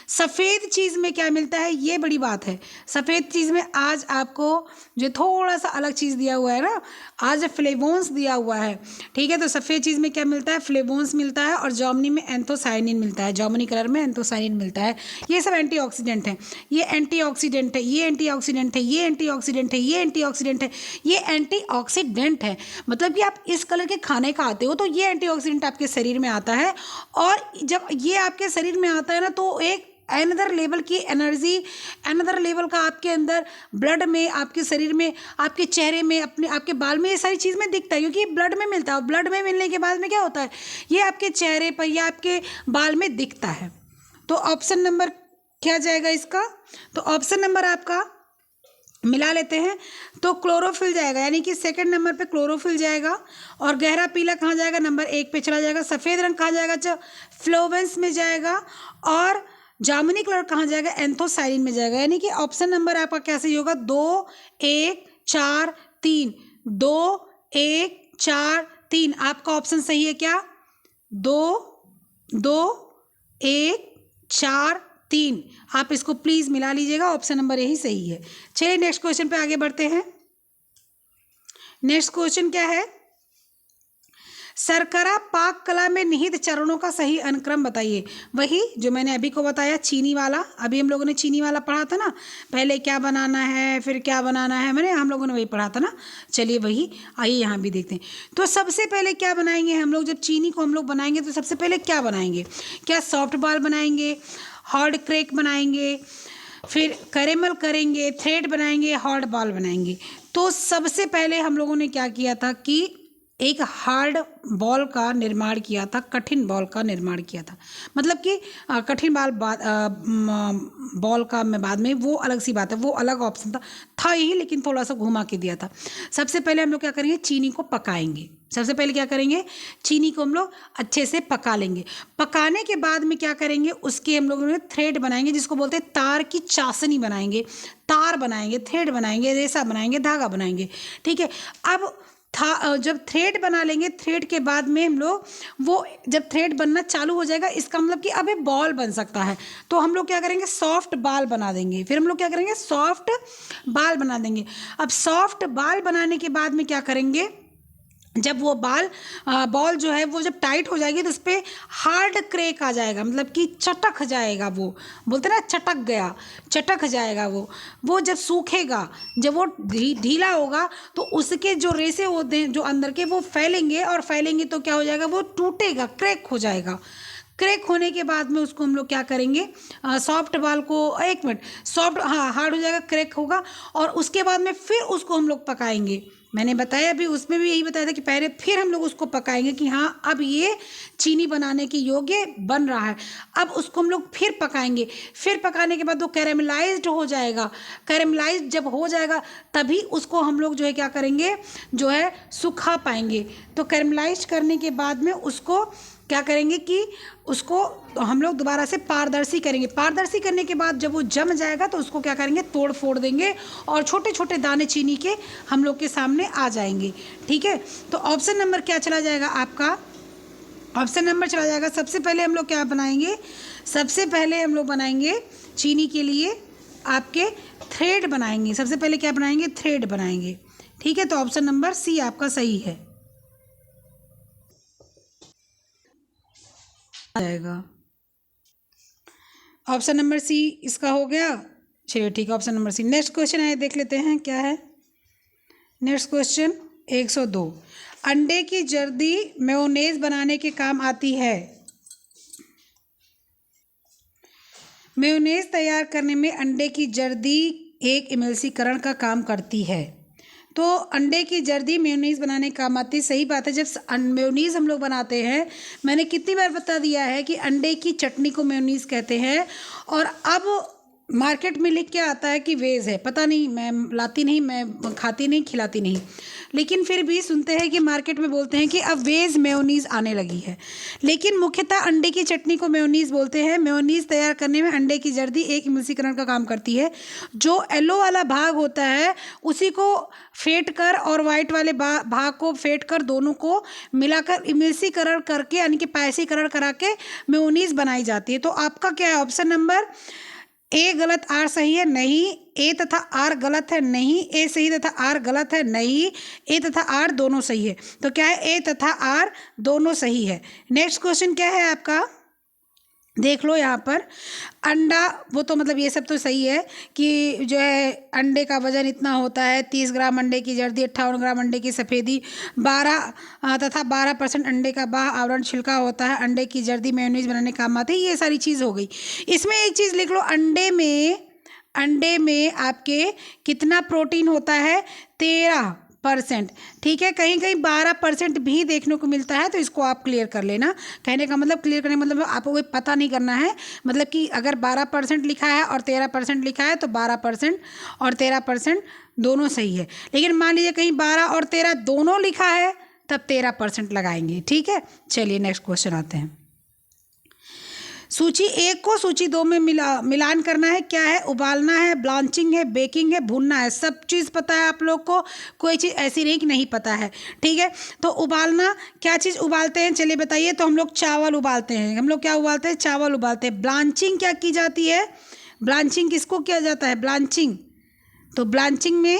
A: सफ़ेद चीज़ में क्या मिलता है? ये बड़ी बात है। सफ़ेद चीज़ में आज आपको जो थोड़ा सा अलग चीज़ दिया हुआ है ना, आज फ्लेवोन्स दिया हुआ है, ठीक है। तो सफ़ेद चीज़ में क्या मिलता है? फ्लेवोन्स मिलता है। और जामुनी में एंथोसायनिन मिलता है। जामुनी कलर में एंथोसायनिन मिलता है। ये सब एंटीऑक्सीडेंट हैं। ये एंटीऑक्सीडेंट है, ये एंटीऑक्सीडेंट है, ये एंटीऑक्सीडेंट है, ये एंटीऑक्सीडेंट है, ये एंटीऑक्सीडेंट है। मतलब कि आप इस कलर के खाने खाते हो तो ये एंटीऑक्सीडेंट आपके शरीर में आता है। और जब ये आपके शरीर में आता है ना, तो एक अनदर लेवल की एनर्जी, अनदर लेवल का आपके अंदर ब्लड में, आपके शरीर में, आपके चेहरे में, अपने आपके बाल में, ये सारी चीज़ में दिखता है, क्योंकि ये ब्लड में मिलता है। और ब्लड में मिलने के बाद में क्या होता है? ये आपके चेहरे पर या आपके बाल में दिखता है। तो ऑप्शन नंबर क्या जाएगा इसका? तो ऑप्शन नंबर आपका मिला लेते हैं तो क्लोरोफिल जाएगा, यानी कि सेकंड नंबर पे क्लोरोफिल जाएगा। और गहरा पीला कहाँ जाएगा? नंबर 1 पे चला जाएगा। सफ़ेद रंग कहाँ जाएगा? फ्लोवेंस में जाएगा। और जामुनी कलर कहाँ जाएगा? एंथोसायनिन में जाएगा। यानी कि ऑप्शन नंबर आपका क्या सही होगा? 2, 1, 4, 3। 2, 1, 4, 3 आपका ऑप्शन सही है क्या? 2, 2, 1, 4, 3 आप इसको प्लीज़ मिला लीजिएगा। ऑप्शन नंबर यही सही है। चलिए नेक्स्ट क्वेश्चन पे आगे बढ़ते हैं। नेक्स्ट क्वेश्चन क्या है? शर्करा पाक कला में निहित चरणों का सही अनुक्रम बताइए। वही जो मैंने अभी को बताया, चीनी वाला। अभी हम लोगों ने चीनी वाला पढ़ा था ना, पहले क्या बनाना है फिर क्या बनाना है, मैंने हम लोगों ने वही पढ़ा था ना। चलिए वही आइए यहाँ भी देखते हैं। तो सबसे पहले क्या बनाएंगे हम लोग? जब चीनी को हम लोग बनाएंगे तो सबसे पहले क्या बनाएंगे? क्या सॉफ्ट बॉल बनाएंगे, हार्ड क्रैक बनाएंगे, फिर कैरेमल करेंगे, थ्रेड बनाएंगे, हार्ड बॉल बनाएंगे? तो सबसे पहले हम लोगों ने क्या किया था कि एक हार्ड बॉल का निर्माण किया था, कठिन बॉल का निर्माण किया था। मतलब कि कठिन बॉल का मैं बाद में, वो अलग सी बात है, वो अलग ऑप्शन था यही, लेकिन थोड़ा सा घुमा के दिया था। सबसे पहले हम लोग क्या करेंगे? चीनी को पकाएंगे। सबसे पहले क्या करेंगे? चीनी को हम लोग अच्छे से पका लेंगे। पकाने के बाद में क्या करेंगे? उसके हम लोगों ने थ्रेड बनाएंगे, जिसको बोलते हैं तार की चाशनी बनाएंगे। तार बनाएंगे, थ्रेड बनाएंगे, रेशा बनाएंगे, धागा बनाएंगे, ठीक है। अब जब थ्रेड बना लेंगे, थ्रेड के बाद में हम लोग वो जब थ्रेड बनना चालू हो जाएगा, इसका मतलब कि अब ये बॉल बन सकता है। तो हम लोग क्या करेंगे? सॉफ्ट बाल बना देंगे। फिर हम लोग क्या करेंगे? सॉफ्ट बाल बना देंगे। अब सॉफ्ट बाल बनाने के बाद में क्या करेंगे? जब वो बॉल जो है वो जब टाइट हो जाएगी तो उस पर हार्ड क्रैक आ जाएगा, मतलब कि चटक जाएगा, वो बोलते ना चटक गया, चटक जाएगा वो जब सूखेगा, जब वो ढीला होगा तो उसके जो रेसे होते हैं जो अंदर के वो फैलेंगे, और फैलेंगे तो क्या हो जाएगा, वो टूटेगा, क्रैक हो जाएगा। क्रैक होने के बाद में उसको हम लोग क्या करेंगे, सॉफ्ट बॉल को, एक मिनट, सॉफ्ट, हाँ, हार्ड हो जाएगा, क्रैक होगा, और उसके बाद में फिर उसको हम लोग पकाएंगे। मैंने बताया अभी, उसमें भी यही बताया था कि पहले फिर हम लोग उसको पकाएंगे कि हाँ अब ये चीनी बनाने के योग्य बन रहा है। अब उसको हम लोग फिर पकाएंगे, फिर पकाने के बाद वो कैरेमलाइज्ड हो जाएगा। कैरेमलाइज्ड जब हो जाएगा तभी उसको हम लोग जो है क्या करेंगे, जो है सुखा पाएंगे। तो कैरेमलाइज्ड करने के बाद में उसको क्या करेंगे कि उसको हम लोग दोबारा से पारदर्शी करेंगे। पारदर्शी करने के बाद जब वो जम जाएगा तो उसको क्या करेंगे, तोड़ फोड़ देंगे और छोटे छोटे दाने चीनी के हम लोग के सामने आ जाएंगे। ठीक है, तो ऑप्शन नंबर क्या चला जाएगा आपका, ऑप्शन नंबर चला जाएगा, सबसे पहले हम लोग क्या बनाएंगे, सबसे पहले हम लोग बनाएंगे चीनी के लिए आपके थ्रेड बनाएंगे। सबसे पहले क्या बनाएंगे, थ्रेड बनाएंगे। ठीक है, तो ऑप्शन नंबर सी आपका सही है, आएगा। ऑप्शन नंबर सी इसका हो गया। चलिए ठीक है, option number C. Next question है, देख लेते हैं क्या है। नेक्स्ट क्वेश्चन 102, अंडे की जर्दी मेयोनेज बनाने के काम आती है। मेयोनेज तैयार करने में अंडे की जर्दी एक इमल्सीकरण का काम करती है। तो अंडे की जर्दी मेयोनीज़ बनाने काम आती है, सही बात है। जब मेयोनीज़ हम लोग बनाते हैं, मैंने कितनी बार बता दिया है कि अंडे की चटनी को मेयोनीज़ कहते हैं, और अब मार्केट में लिख के आता है कि वेज है, पता नहीं, मैं लाती नहीं, मैं खाती नहीं, खिलाती नहीं, लेकिन फिर भी सुनते हैं कि मार्केट में बोलते हैं कि अब वेज मेयोनीज़ आने लगी है, लेकिन मुख्यतः अंडे की चटनी को मेयोनीज़ बोलते हैं। मेयोनीज़ तैयार करने में अंडे की जर्दी एक इमल्सीकरण का काम करती है। जो येलो वाला भाग होता है उसी को फेंट कर और वाइट वाले भाग को फेंट कर दोनों को मिलाकर इमल्सीकरण करके, यानी कि पैसीकरण करा के मेयोनीज़ बनाई जाती है। तो आपका क्या है, ऑप्शन नंबर ए गलत, आर सही है, नहीं। ए तथा आर गलत है, नहीं। ए सही तथा आर गलत है, नहीं। ए तथा आर दोनों सही है। तो क्या है, ए तथा आर दोनों सही है। नेक्स्ट क्वेश्चन क्या है आपका, देख लो यहाँ पर। अंडा, वो तो मतलब ये सब तो सही है कि जो है अंडे का वजन इतना होता है, 30 ग्राम अंडे की जर्दी, 58 ग्राम अंडे की सफ़ेदी, 12% अंडे का बाह आवरण छिलका होता है। अंडे की जर्दी मेयोनीज बनाने काम आती है। ये सारी चीज़ हो गई। इसमें एक चीज़ लिख लो, अंडे में आपके कितना प्रोटीन होता है, 13%। ठीक है, कहीं कहीं 12% भी देखने को मिलता है, तो इसको आप क्लियर कर लेना। कहने का मतलब, क्लियर करने का मतलब आपको कोई पता नहीं करना है, मतलब कि अगर 12% लिखा है और 13% लिखा है तो 12% और 13% दोनों सही है। लेकिन मान लीजिए कहीं 12 और 13 दोनों लिखा है, तब 13% लगाएंगे। ठीक है, चलिए नेक्स्ट क्वेश्चन आते हैं। सूची 1 को सूची 2 में मिलान करना है। क्या है, उबालना है, ब्लांचिंग है, बेकिंग है, भूनना है। सब चीज़ पता है आप लोग को, कोई चीज़ ऐसी नहीं कि नहीं पता है। ठीक है, तो उबालना, क्या चीज़ उबालते हैं, चलिए बताइए। तो हम लोग चावल उबालते हैं। हम लोग क्या उबालते हैं, चावल उबालते हैं। ब्लांचिंग क्या की जाती है, ब्लांचिंग किसको किया जाता है, ब्लांचिंग। तो ब्लांचिंग में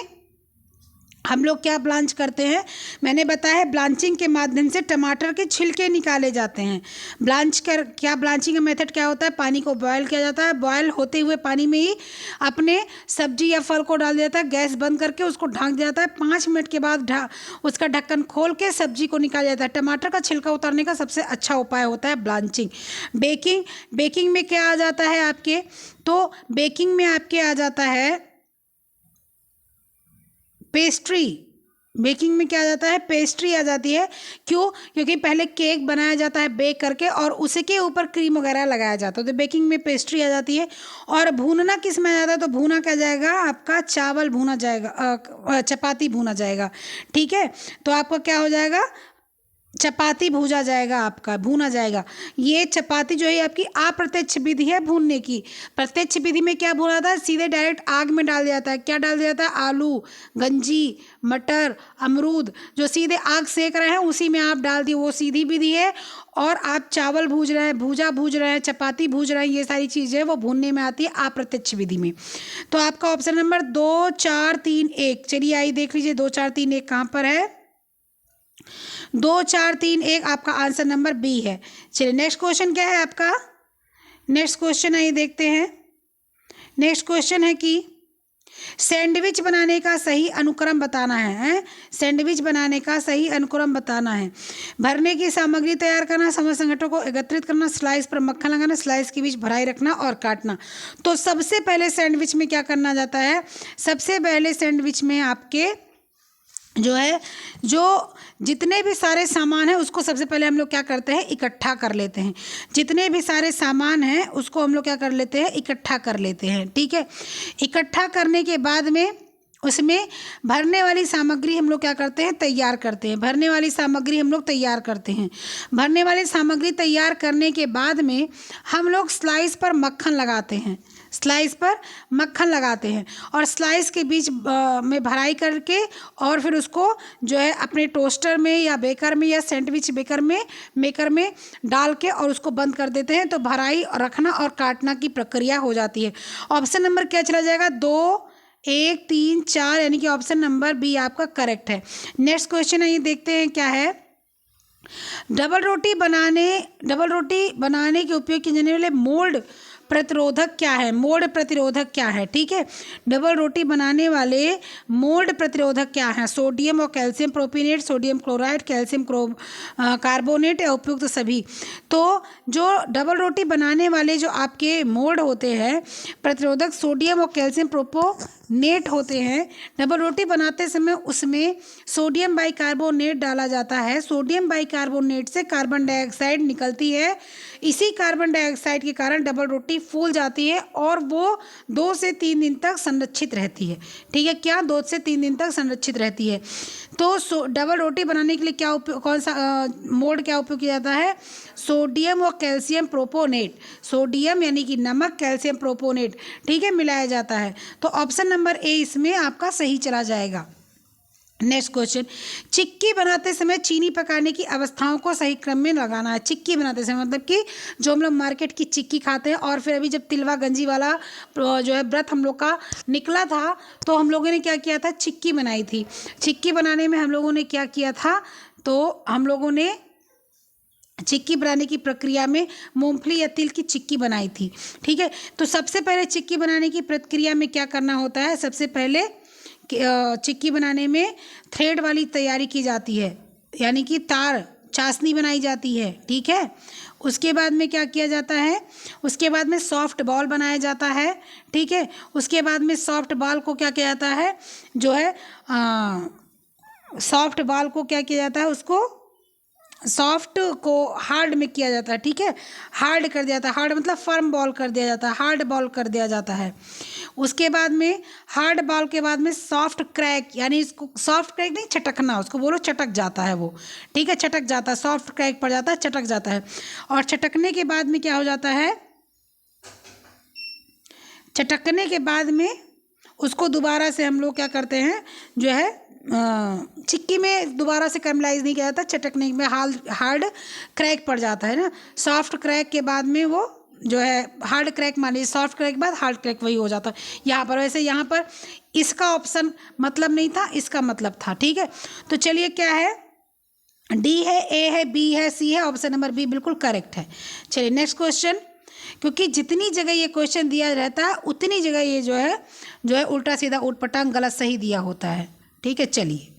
A: हम लोग क्या ब्लांच करते हैं, मैंने बताया है ब्लांचिंग के माध्यम से टमाटर के छिलके निकाले जाते हैं। ब्लांचिंग का मेथड क्या होता है, पानी को बॉयल किया जाता है, बॉयल होते हुए पानी में ही अपने सब्जी या फल को डाल दिया जाता है, गैस बंद करके उसको ढक दिया जाता है। 5 मिनट के बाद उसका ढक्कन खोल के सब्जी को निकाला जाता है। टमाटर का छिलका उतारने का सबसे अच्छा उपाय होता है ब्लांचिंग। बेकिंग में क्या आ जाता है आपके, तो बेकिंग में आपके आ जाता है पेस्ट्री। बेकिंग में क्या आ जाता है, पेस्ट्री आ जाती है। क्यों, क्योंकि पहले केक बनाया जाता है बेक करके और उसी के ऊपर क्रीम वगैरह लगाया जाता है, तो बेकिंग में पेस्ट्री आ जाती है। और भूनना किस में आ जाता है, तो भूना क्या जाएगा आपका, चावल भूना जाएगा, चपाती भूना जाएगा। ठीक है, तो आपका क्या हो जाएगा, चपाती भूजा जाएगा, आपका भूना जाएगा। ये चपाती जो है आपकी अप्रत्यक्ष विधि है भूनने की। प्रत्यक्ष विधि में क्या भूना जाता है, सीधे डायरेक्ट आग में डाल दिया जाता है। क्या डाल दिया जाता है, आलू, गंजी, मटर, अमरूद, जो सीधे आग सेक रहे हैं उसी में आप डाल दिए, वो सीधी विधि है। और आप चावल भूज रहे हैं, भूजा भूज रहे हैं, चपाती भूज रहे हैं, ये सारी चीज़ें वो भूनने में आती है अप्रत्यक्ष विधि में। तो आपका ऑप्शन नंबर 2 4 3 1, चलिए आइए देख लीजिए 2 4 3 1 कहाँ पर है। 2 4 3 1 आपका आंसर नंबर बी है। चलिए नेक्स्ट क्वेश्चन क्या है आपका। नेक्स्ट क्वेश्चन आइए देखते हैं। नेक्स्ट क्वेश्चन है कि सैंडविच बनाने का सही अनुक्रम बताना है। सैंडविच बनाने का सही अनुक्रम बताना है। भरने की सामग्री तैयार करना, समस्त संगठनों को एकत्रित करना, स्लाइस पर मक्खन लगाना, स्लाइस के बीच भराई रखना और काटना। तो सबसे पहले सैंडविच में क्या करना जाता है। सबसे पहले सैंडविच में आपके जो है, जो जितने भी सारे सामान हैं उसको सबसे पहले हम लोग क्या करते हैं, इकट्ठा कर लेते हैं। जितने भी सारे सामान हैं उसको हम लोग क्या कर लेते हैं, इकट्ठा कर लेते हैं। ठीक है, इकट्ठा करने के बाद में उसमें भरने वाली सामग्री हम लोग क्या करते हैं, तैयार करते हैं। भरने वाली सामग्री हम लोग तैयार करते हैं। भरने वाली सामग्री तैयार करने के बाद में हम लोग स्लाइस पर मक्खन लगाते हैं। स्लाइस पर मक्खन लगाते हैं और स्लाइस के बीच में भराई करके और फिर उसको जो है अपने टोस्टर में या बेकर में या सैंडविच मेकर में डाल के और उसको बंद कर देते हैं। तो भराई रखना और काटना की प्रक्रिया हो जाती है। ऑप्शन नंबर क्या चला जाएगा, 2 1 3 4, यानी कि ऑप्शन नंबर बी आपका करेक्ट है। नेक्स्ट क्वेश्चन है, ये देखते हैं क्या है। डबल रोटी बनाने के उपयोग किए जाने वाले मोल्ड प्रतिरोधक क्या है। मोल्ड प्रतिरोधक क्या है, ठीक है। डबल रोटी बनाने वाले मोल्ड प्रतिरोधक क्या है। सोडियम और calcium प्रोपिनेट, sodium chloride, calcium carbonate या उपयुक्त सभी। तो जो डबल रोटी बनाने वाले जो आपके मोल्ड होते हैं प्रतिरोधक, सोडियम और कैल्शियम प्रोपोनेट होते हैं। डबल रोटी बनाते समय उसमें सोडियम बाइकार्बोनेट डाला जाता है। सोडियम बाइकार्बोनेट से कार्बन डाइऑक्साइड निकलती है। इसी कार्बन डाइऑक्साइड के कारण डबल रोटी फूल जाती है और वो 2 से 3 दिन तक संरक्षित रहती है। ठीक है, क्या 2 से 3 दिन तक संरक्षित रहती है। तो डबल रोटी बनाने के लिए क्या उपयोग, कौन सा मोल्ड क्या उपयोग किया जाता है, सोडियम और कैल्शियम प्रोपोनेट। सोडियम यानी कि नमक, कैल्शियम प्रोपोनेट, ठीक है, मिलाया जाता है। तो ऑप्शन नंबर ए इसमें आपका सही चला जाएगा। नेक्स्ट क्वेश्चन, चिक्की बनाते समय चीनी पकाने की अवस्थाओं को सही क्रम में लगाना है। चिक्की बनाते समय मतलब कि जो हम लोग मार्केट की चिक्की खाते हैं, और फिर अभी जब तिलवा गंजी वाला जो है व्रत हम लोग का निकला था तो हम लोगों ने क्या किया था, चिक्की बनाई थी। चिक्की बनाने में हम लोगों ने क्या किया था, तो हम लोगों ने चिक्की बनाने की प्रक्रिया में मूंगफली या तिल की चिक्की बनाई थी। ठीक है, तो सबसे पहले चिक्की बनाने की प्रक्रिया में क्या करना होता है, सबसे पहले चिक्की बनाने में थ्रेड वाली तैयारी की जाती है, यानी कि तार चाशनी बनाई जाती है। ठीक है, उसके बाद में क्या किया जाता है, उसके बाद में सॉफ्ट बॉल बनाया जाता है। ठीक है, उसके बाद में सॉफ्ट बॉल को क्या किया जाता है, जो है सॉफ्ट बॉल को क्या किया जाता है, उसको सॉफ्ट को हार्ड में किया जाता है। ठीक है, हार्ड कर दिया जाता है। हार्ड मतलब फर्म बॉल कर दिया जाता है, हार्ड बॉल कर दिया जाता है। उसके बाद में हार्ड बॉल के बाद में सॉफ्ट क्रैक, यानी इसको सॉफ्ट क्रैक नहीं, चटकना, उसको बोलो चटक जाता है वो। ठीक है, चटक जाता है, सॉफ्ट क्रैक पड़ जाता है, चटक जाता है। और चटकने के बाद में क्या हो जाता है, चटकने के बाद में उसको दोबारा से हम लोग क्या करते हैं, जो है चिक्की में दोबारा से कैरमलाइज नहीं किया जाता, चटकने में हार्ड क्रैक पड़ जाता है ना। सॉफ्ट क्रैक के बाद में वो जो है हार्ड क्रैक, मान लीजिए सॉफ्ट क्रैक के बाद हार्ड क्रैक, वही हो जाता है यहाँ पर। वैसे यहाँ पर इसका ऑप्शन मतलब नहीं था, इसका मतलब था। ठीक है, तो चलिए क्या है, डी है, ए है, बी है, सी है, ऑप्शन नंबर बी बिल्कुल करेक्ट है। चलिए नेक्स्ट क्वेश्चन, क्योंकि जितनी जगह ये क्वेश्चन दिया रहता है उतनी जगह ये जो है उल्टा सीधा उटपटांग गलत सही दिया होता है। ठीक है, चलिए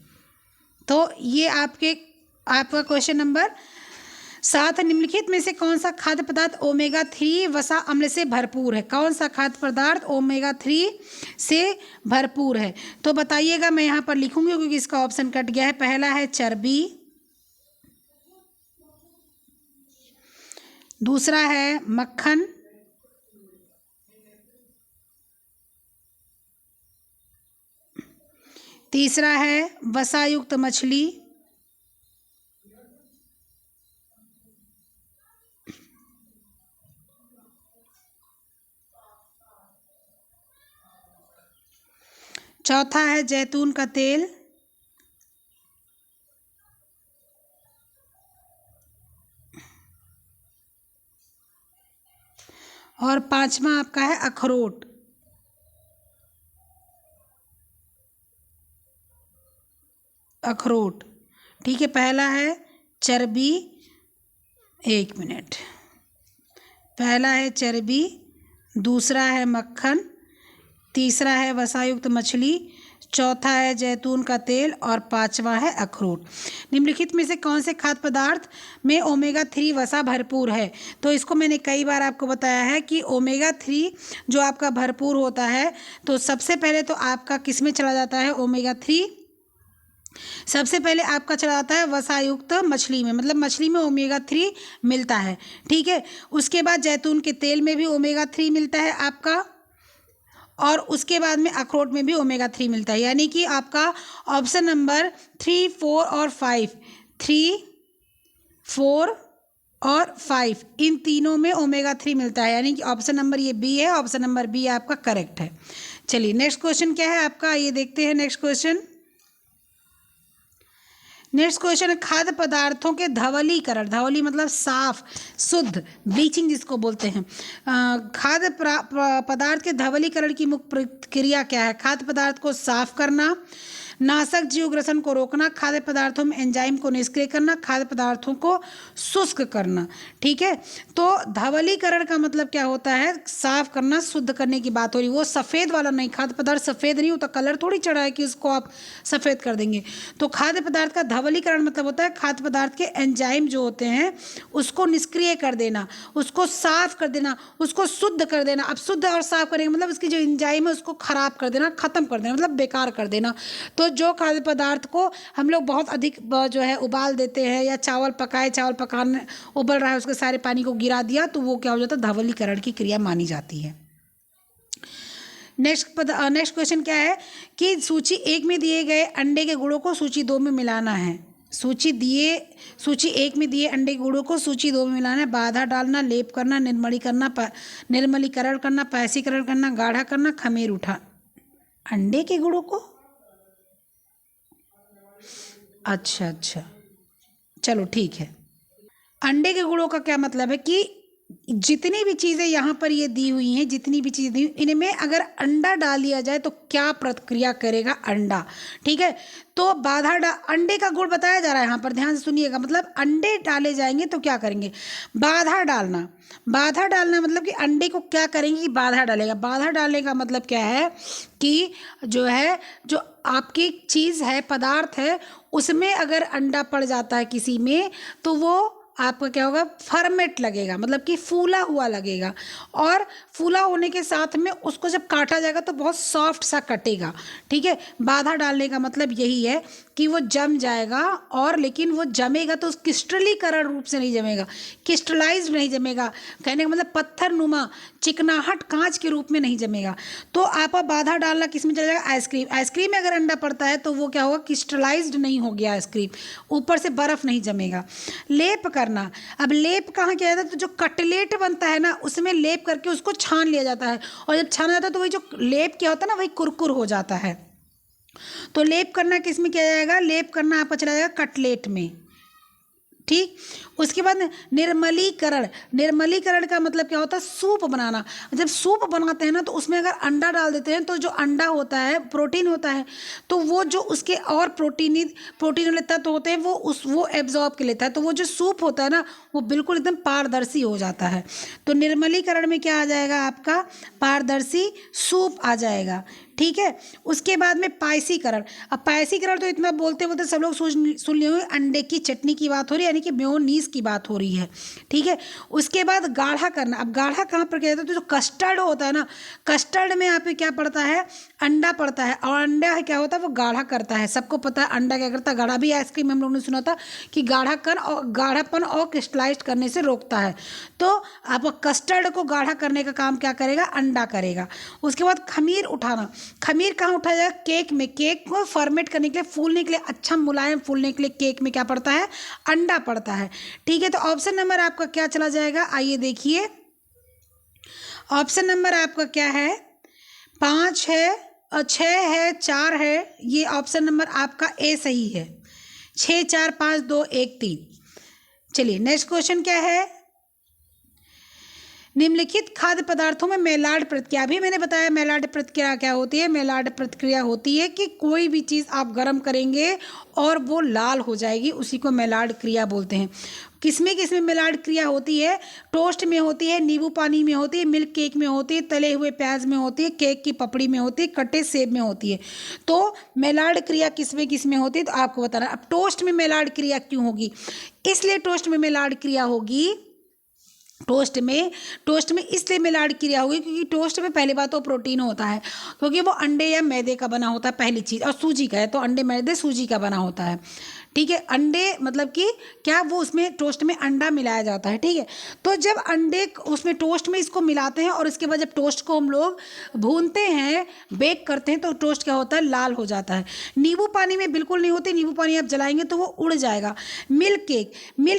A: तो ये आपका क्वेश्चन नंबर 7, निम्नलिखित में से कौन सा खाद्य पदार्थ ओमेगा 3 वसा अम्ल से भरपूर है। कौन सा खाद्य पदार्थ ओमेगा 3 से भरपूर है, तो बताइएगा। मैं यहाँ पर लिखूंगी क्योंकि इसका ऑप्शन कट गया है। पहला है चर्बी, दूसरा है मक्खन, तीसरा है वसायुक्त मछली, चौथा है जैतून का तेल, और पांचवा आपका है अखरोट। अखरोट, ठीक है, पहला है चर्बी, 1 मिनट, पहला है चर्बी, दूसरा है मक्खन, तीसरा है वसायुक्त मछली, चौथा है जैतून का तेल और पांचवा है अखरोट। निम्नलिखित में से कौन से खाद्य पदार्थ में ओमेगा 3 वसा भरपूर है? तो इसको मैंने कई बार आपको बताया है कि ओमेगा 3 जो आपका भरपूर होता है, तो सबसे पहले तो आपका किस में चला जाता है ओमेगा 3? सबसे पहले आपका चला जाता है वसायुक्त मछली में, मतलब मछली में ओमेगा 3 मिलता है। ठीक है, उसके बाद जैतून के तेल में भी ओमेगा 3 मिलता है आपका, और उसके बाद में अखरोट में भी ओमेगा 3 मिलता है। यानी कि आपका ऑप्शन नंबर 3, 4 और 5, 3, 4 और 5 इन तीनों में ओमेगा 3 मिलता है। यानी कि ऑप्शन नंबर ये बी है, ऑप्शन नंबर बी आपका करेक्ट है। चलिए नेक्स्ट क्वेश्चन क्या है आपका, ये देखते हैं नेक्स्ट क्वेश्चन। नेक्स्ट क्वेश्चन है खाद्य पदार्थों के धवलीकरण, धवली मतलब साफ, शुद्ध, ब्लीचिंग जिसको बोलते हैं। खाद्य पदार्थ के धवलीकरण की मुख्य प्रक्रिया क्या है? खाद्य पदार्थ को साफ करना, नाशक जीव ग्रसन को रोकना, खाद्य पदार्थों में एंजाइम को निष्क्रिय करना, खाद्य पदार्थों को शुष्क करना। ठीक है, तो धवलीकरण का मतलब क्या होता है? साफ करना, शुद्ध करने की बात हो रही। वो सफ़ेद वाला नहीं, खाद्य पदार्थ सफ़ेद नहीं होता, कलर थोड़ी चढ़ा है कि उसको आप सफ़ेद कर देंगे। तो खाद्य पदार्थ का धवलीकरण मतलब होता है खाद्य पदार्थ के एंजाइम जो होते हैं उसको निष्क्रिय कर देना, उसको साफ कर देना, उसको शुद्ध कर देना। अब शुद्ध और साफ करेंगे मतलब उसकी जो एंजाइम है उसको खराब कर देना, खत्म कर देना, मतलब बेकार कर देना। तो जो खाद्य पदार्थ को हम लोग बहुत अधिक जो है उबाल देते हैं, या चावल पकाए, चावल पकाने उबल रहा है उसके सारे पानी को गिरा दिया, तो वो क्या हो जाता है? धवलीकरण की क्रिया मानी जाती है। नेक्स्ट क्वेश्चन क्या है कि सूची 1 में दिए गए अंडे के गुणों को सूची 2 में मिलाना है। सूची 1 में दिए अंडे के गुणों को सूची 2 में मिलाना है। बाधा डालना, लेप करना, निर्मलीकरण करना, पैसीकरण करना, गाढ़ा करना, खमीर उठा। अंडे के गुणों को, अच्छा, चलो ठीक है। अंडे के गुणों का क्या मतलब है कि जितनी भी चीज़ें यहाँ पर ये दी हुई हैं, जितनी भी चीज़ें दी हुई, इनमें अगर अंडा डाल दिया जाए तो क्या प्रक्रिया करेगा अंडा? ठीक है, तो अंडे का गुण बताया जा रहा है यहाँ पर, ध्यान से सुनिएगा। मतलब अंडे डाले जाएंगे तो क्या करेंगे? बाधा डालना। बाधा डालना मतलब कि अंडे को क्या करेंगे कि बाधा डालेगा। बाधा डालने का मतलब क्या है कि जो आपकी चीज़ है, पदार्थ है, उसमें अगर अंडा पड़ जाता है किसी में, तो वो आपका क्या होगा? फर्मेट लगेगा, मतलब कि फूला हुआ लगेगा, और फूला होने के साथ में उसको जब काटा जाएगा तो बहुत सॉफ्ट सा कटेगा। ठीक है, बाधा डालने का मतलब यही है कि वो जम जाएगा, और लेकिन वो जमेगा तो क्रिस्टलीकरण रूप से नहीं जमेगा, क्रिस्टलाइज्ड नहीं जमेगा। कहने का मतलब पत्थर नुमा, चिकनाहट, कांच के रूप में नहीं जमेगा। तो आप बाधा डालना किस में चला जाएगा? आइसक्रीम। आइसक्रीम में अगर अंडा पड़ता है तो वो क्या होगा? क्रिस्टलाइज्ड नहीं हो गया आइसक्रीम, ऊपर से बर्फ नहीं जमेगा। लेप करना, अब लेप कहाँ किया जाता है? तो जो कटलेट बनता है ना, उसमें लेप करके उसको छान लिया जाता है, और जब छाना जाता है तो वही जो लेप क्या होता है ना, वही कुरकुर हो जाता है। तो लेप करना किस में किया जाएगा? लेप करना आपका चला जाएगा कटलेट में। ठीक, उसके बाद निर्मलीकरण। निर्मलीकरण का मतलब क्या होता है? सूप बनाना। जब सूप बनाते हैं ना, तो उसमें अगर अंडा डाल देते हैं तो जो अंडा होता है प्रोटीन होता है, तो वो जो उसके और प्रोटीन वाले तत्व होते हैं वो एब्जॉर्ब कर लेता है, तो वो जो सूप होता है ना, वो बिल्कुल एकदम पारदर्शी हो जाता है। तो निर्मलीकरण में क्या आ जाएगा आपका? पारदर्शी सूप आ जाएगा। ठीक है, उसके बाद में पायसीकरण। अब पायसीकरण तो इतना बोलते बोलते सब लोग सुन लिए होंगे, अंडे की चटनी की बात हो रही है, यानी कि मेयोनीज की बात हो रही है। ठीक है, उसके बाद गाढ़ा करना। अब गाढ़ा कहाँ पर किया जाता है? तो जो कस्टर्ड होता है ना, कस्टर्ड में यहाँ पे क्या पड़ता है? अंडा पड़ता है, और अंडा क्या होता है? वो गाढ़ा करता है। सबको पता है अंडा क्या करता है? गाढ़ा भी। आइसक्रीम में हम लोगों ने सुना था कि गाढ़ापन और क्रिस्टलाइज्ड करने से रोकता है। तो आप कस्टर्ड को गाढ़ा करने का काम क्या करेगा? अंडा करेगा। उसके बाद खमीर उठाना। खमीर कहाँ उठाया जाएगा? केक में। केक को फर्मेट करने के लिए, फूलने के लिए, अच्छा मुलायम फूलने के लिए केक में क्या पड़ता है? अंडा पड़ता है। ठीक है, तो ऑप्शन नंबर आपका क्या चला जाएगा? आइए देखिए, ऑप्शन नंबर आपका क्या है? 5 है और 6 है, 4 है। ये ऑप्शन नंबर आपका ए सही है। 6, 4, 5, 2, 1, 3। चलिए नेक्स्ट क्वेश्चन क्या है? निम्नलिखित खाद्य पदार्थों में मेलार्ड प्रतिक्रिया, अभी मैंने बताया मेलार्ड प्रतिक्रिया क्या होती है। मेलार्ड प्रतिक्रिया होती है कि कोई भी चीज़ आप गर्म करेंगे और वो लाल हो जाएगी, उसी को मेलार्ड क्रिया बोलते हैं। किसमें किसमें मेलार्ड क्रिया होती है? टोस्ट में होती है, नींबू पानी में होती है, मिल्क केक में होती है, तले हुए प्याज में होती है, केक की पपड़ी में होती है, कटे सेब में होती है। तो मेलार्ड क्रिया किसमें किसमें होती है तो आपको बताना। अब टोस्ट में मेलार्ड क्रिया क्यों होगी? इसलिए टोस्ट में मेलार्ड क्रिया होगी, टोस्ट में इसलिए मेलार्ड क्रिया होगी क्योंकि टोस्ट में पहली बात तो प्रोटीन होता है, क्योंकि वो अंडे या मैदे का बना होता है पहली चीज़, और सूजी का है तो अंडे मैदे सूजी का बना होता है। ठीक है, अंडे मतलब कि क्या वो उसमें टोस्ट में अंडा मिलाया जाता है। ठीक है, तो जब अंडे उसमें टोस्ट में इसको मिलाते हैं और इसके बाद जब टोस्ट को हम लोग भूनते हैं, बेक करते हैं, तो टोस्ट क्या होता है? लाल हो जाता है। नींबू पानी में बिल्कुल नहीं होती, नींबू पानी आप जलाएंगे तो वो उड़ जाएगा। मिल्क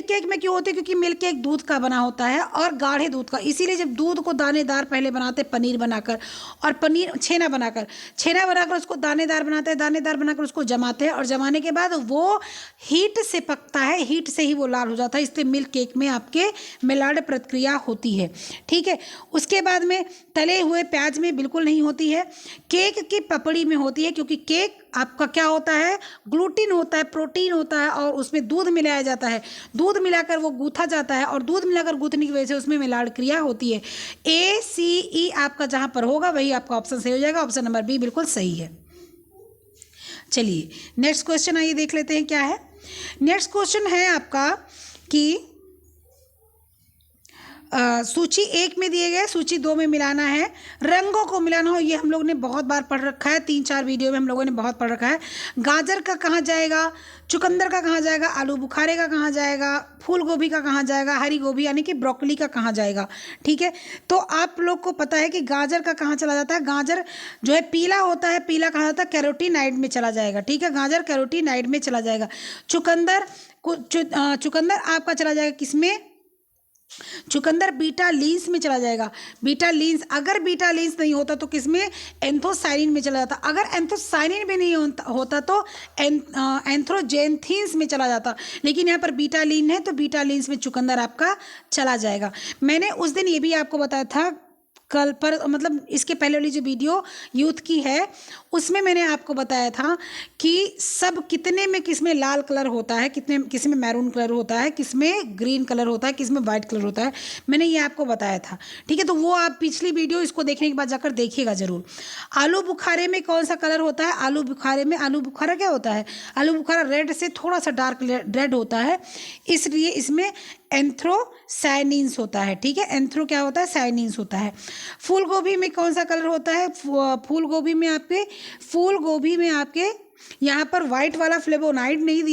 A: केक में क्यों होती है? क्योंकि मिल्क केक दूध का बना होता है और गाढ़े दूध का, इसीलिए जब दूध को दानेदार पहले बनाते हैं पनीर बनाकर, और पनीर छेना बनाकर उसको दानेदार बनाकर उसको जमाते हैं, और जमाने के बाद वो हीट से पकता है, हीट से ही वो लाल हो जाता है, इसलिए मिल्क केक में आपके मेलार्ड प्रतिक्रिया होती है। ठीक है, उसके बाद में तले हुए प्याज में बिल्कुल नहीं होती है। केक की पपड़ी में होती है, क्योंकि केक आपका क्या होता है? ग्लूटीन होता है, प्रोटीन होता है, और उसमें दूध मिलाया जाता है, दूध मिलाकर वो गूथा जाता है, और दूध मिलाकर गूथने की वजह से उसमें मेलार्ड क्रिया होती है। ACE आपका जहाँ पर होगा वही आपका ऑप्शन सही हो जाएगा, ऑप्शन नंबर बी बिल्कुल सही है। चलिए नेक्स्ट क्वेश्चन आइए देख लेते हैं क्या है। नेक्स्ट क्वेश्चन है आपका कि सूची 1 में दिए गए, सूची 2 में मिलाना है, रंगों को मिलाना हो। ये हम लोग ने बहुत बार पढ़ रखा है, 3-4 वीडियो में हम लोगों ने बहुत पढ़ रखा है। गाजर का कहाँ जाएगा, चुकंदर का कहाँ जाएगा, आलू बुखारे का कहाँ जाएगा, फूल गोभी का कहाँ जाएगा, हरी गोभी यानी कि ब्रोकली का कहाँ जाएगा। ठीक है, तो आप लोग को पता है कि गाजर का कहाँ चला जाता है? गाजर जो है पीला होता है, पीला कहाँ जाता है? कैरोटीनाइड में चला जाएगा। ठीक है, गाजर कैरोटीनाइड में चला जाएगा। चुकंदर आपका चला जाएगा किसमें? चुकंदर बीटा लींस में चला जाएगा। बीटा लींस, अगर बीटा लींस नहीं होता तो किसमें? एंथोसाइनिन में चला जाता। अगर एंथोसाइनिन भी नहीं होता तो एंथ्रोजेंथिन्स में चला जाता, लेकिन यहाँ पर बीटा लीन है तो बीटा लींस में चुकंदर आपका चला जाएगा। मैंने उस दिन ये भी आपको बताया था, कल पर मतलब इसके पहले वाली जो वीडियो यूथ की है उसमें मैंने आपको बताया था कि सब कितने में किसमें लाल कलर होता है, किसमें मैरून कलर होता है, किसमें ग्रीन कलर होता है, किसमें वाइट कलर होता है, मैंने ये आपको बताया था। ठीक है, तो वो आप पिछली वीडियो इसको देखने के बाद जाकर देखिएगा ज़रूर। आलू बुखारे में कौन सा कलर होता है? आलू बुखारा क्या होता है? आलू बुखारा रेड से थोड़ा सा डार्क रेड होता है, इसलिए इसमें एंथ्रोसायनिन्स होता है। ठीक है, एंथ्रो क्या होता है? सायनिन्स होता है। फूल गोभी में कौन सा कलर होता है? फूल गोभी में आपके यहाँ पर व्हाइट वाला फ्लेवोनाइड नहीं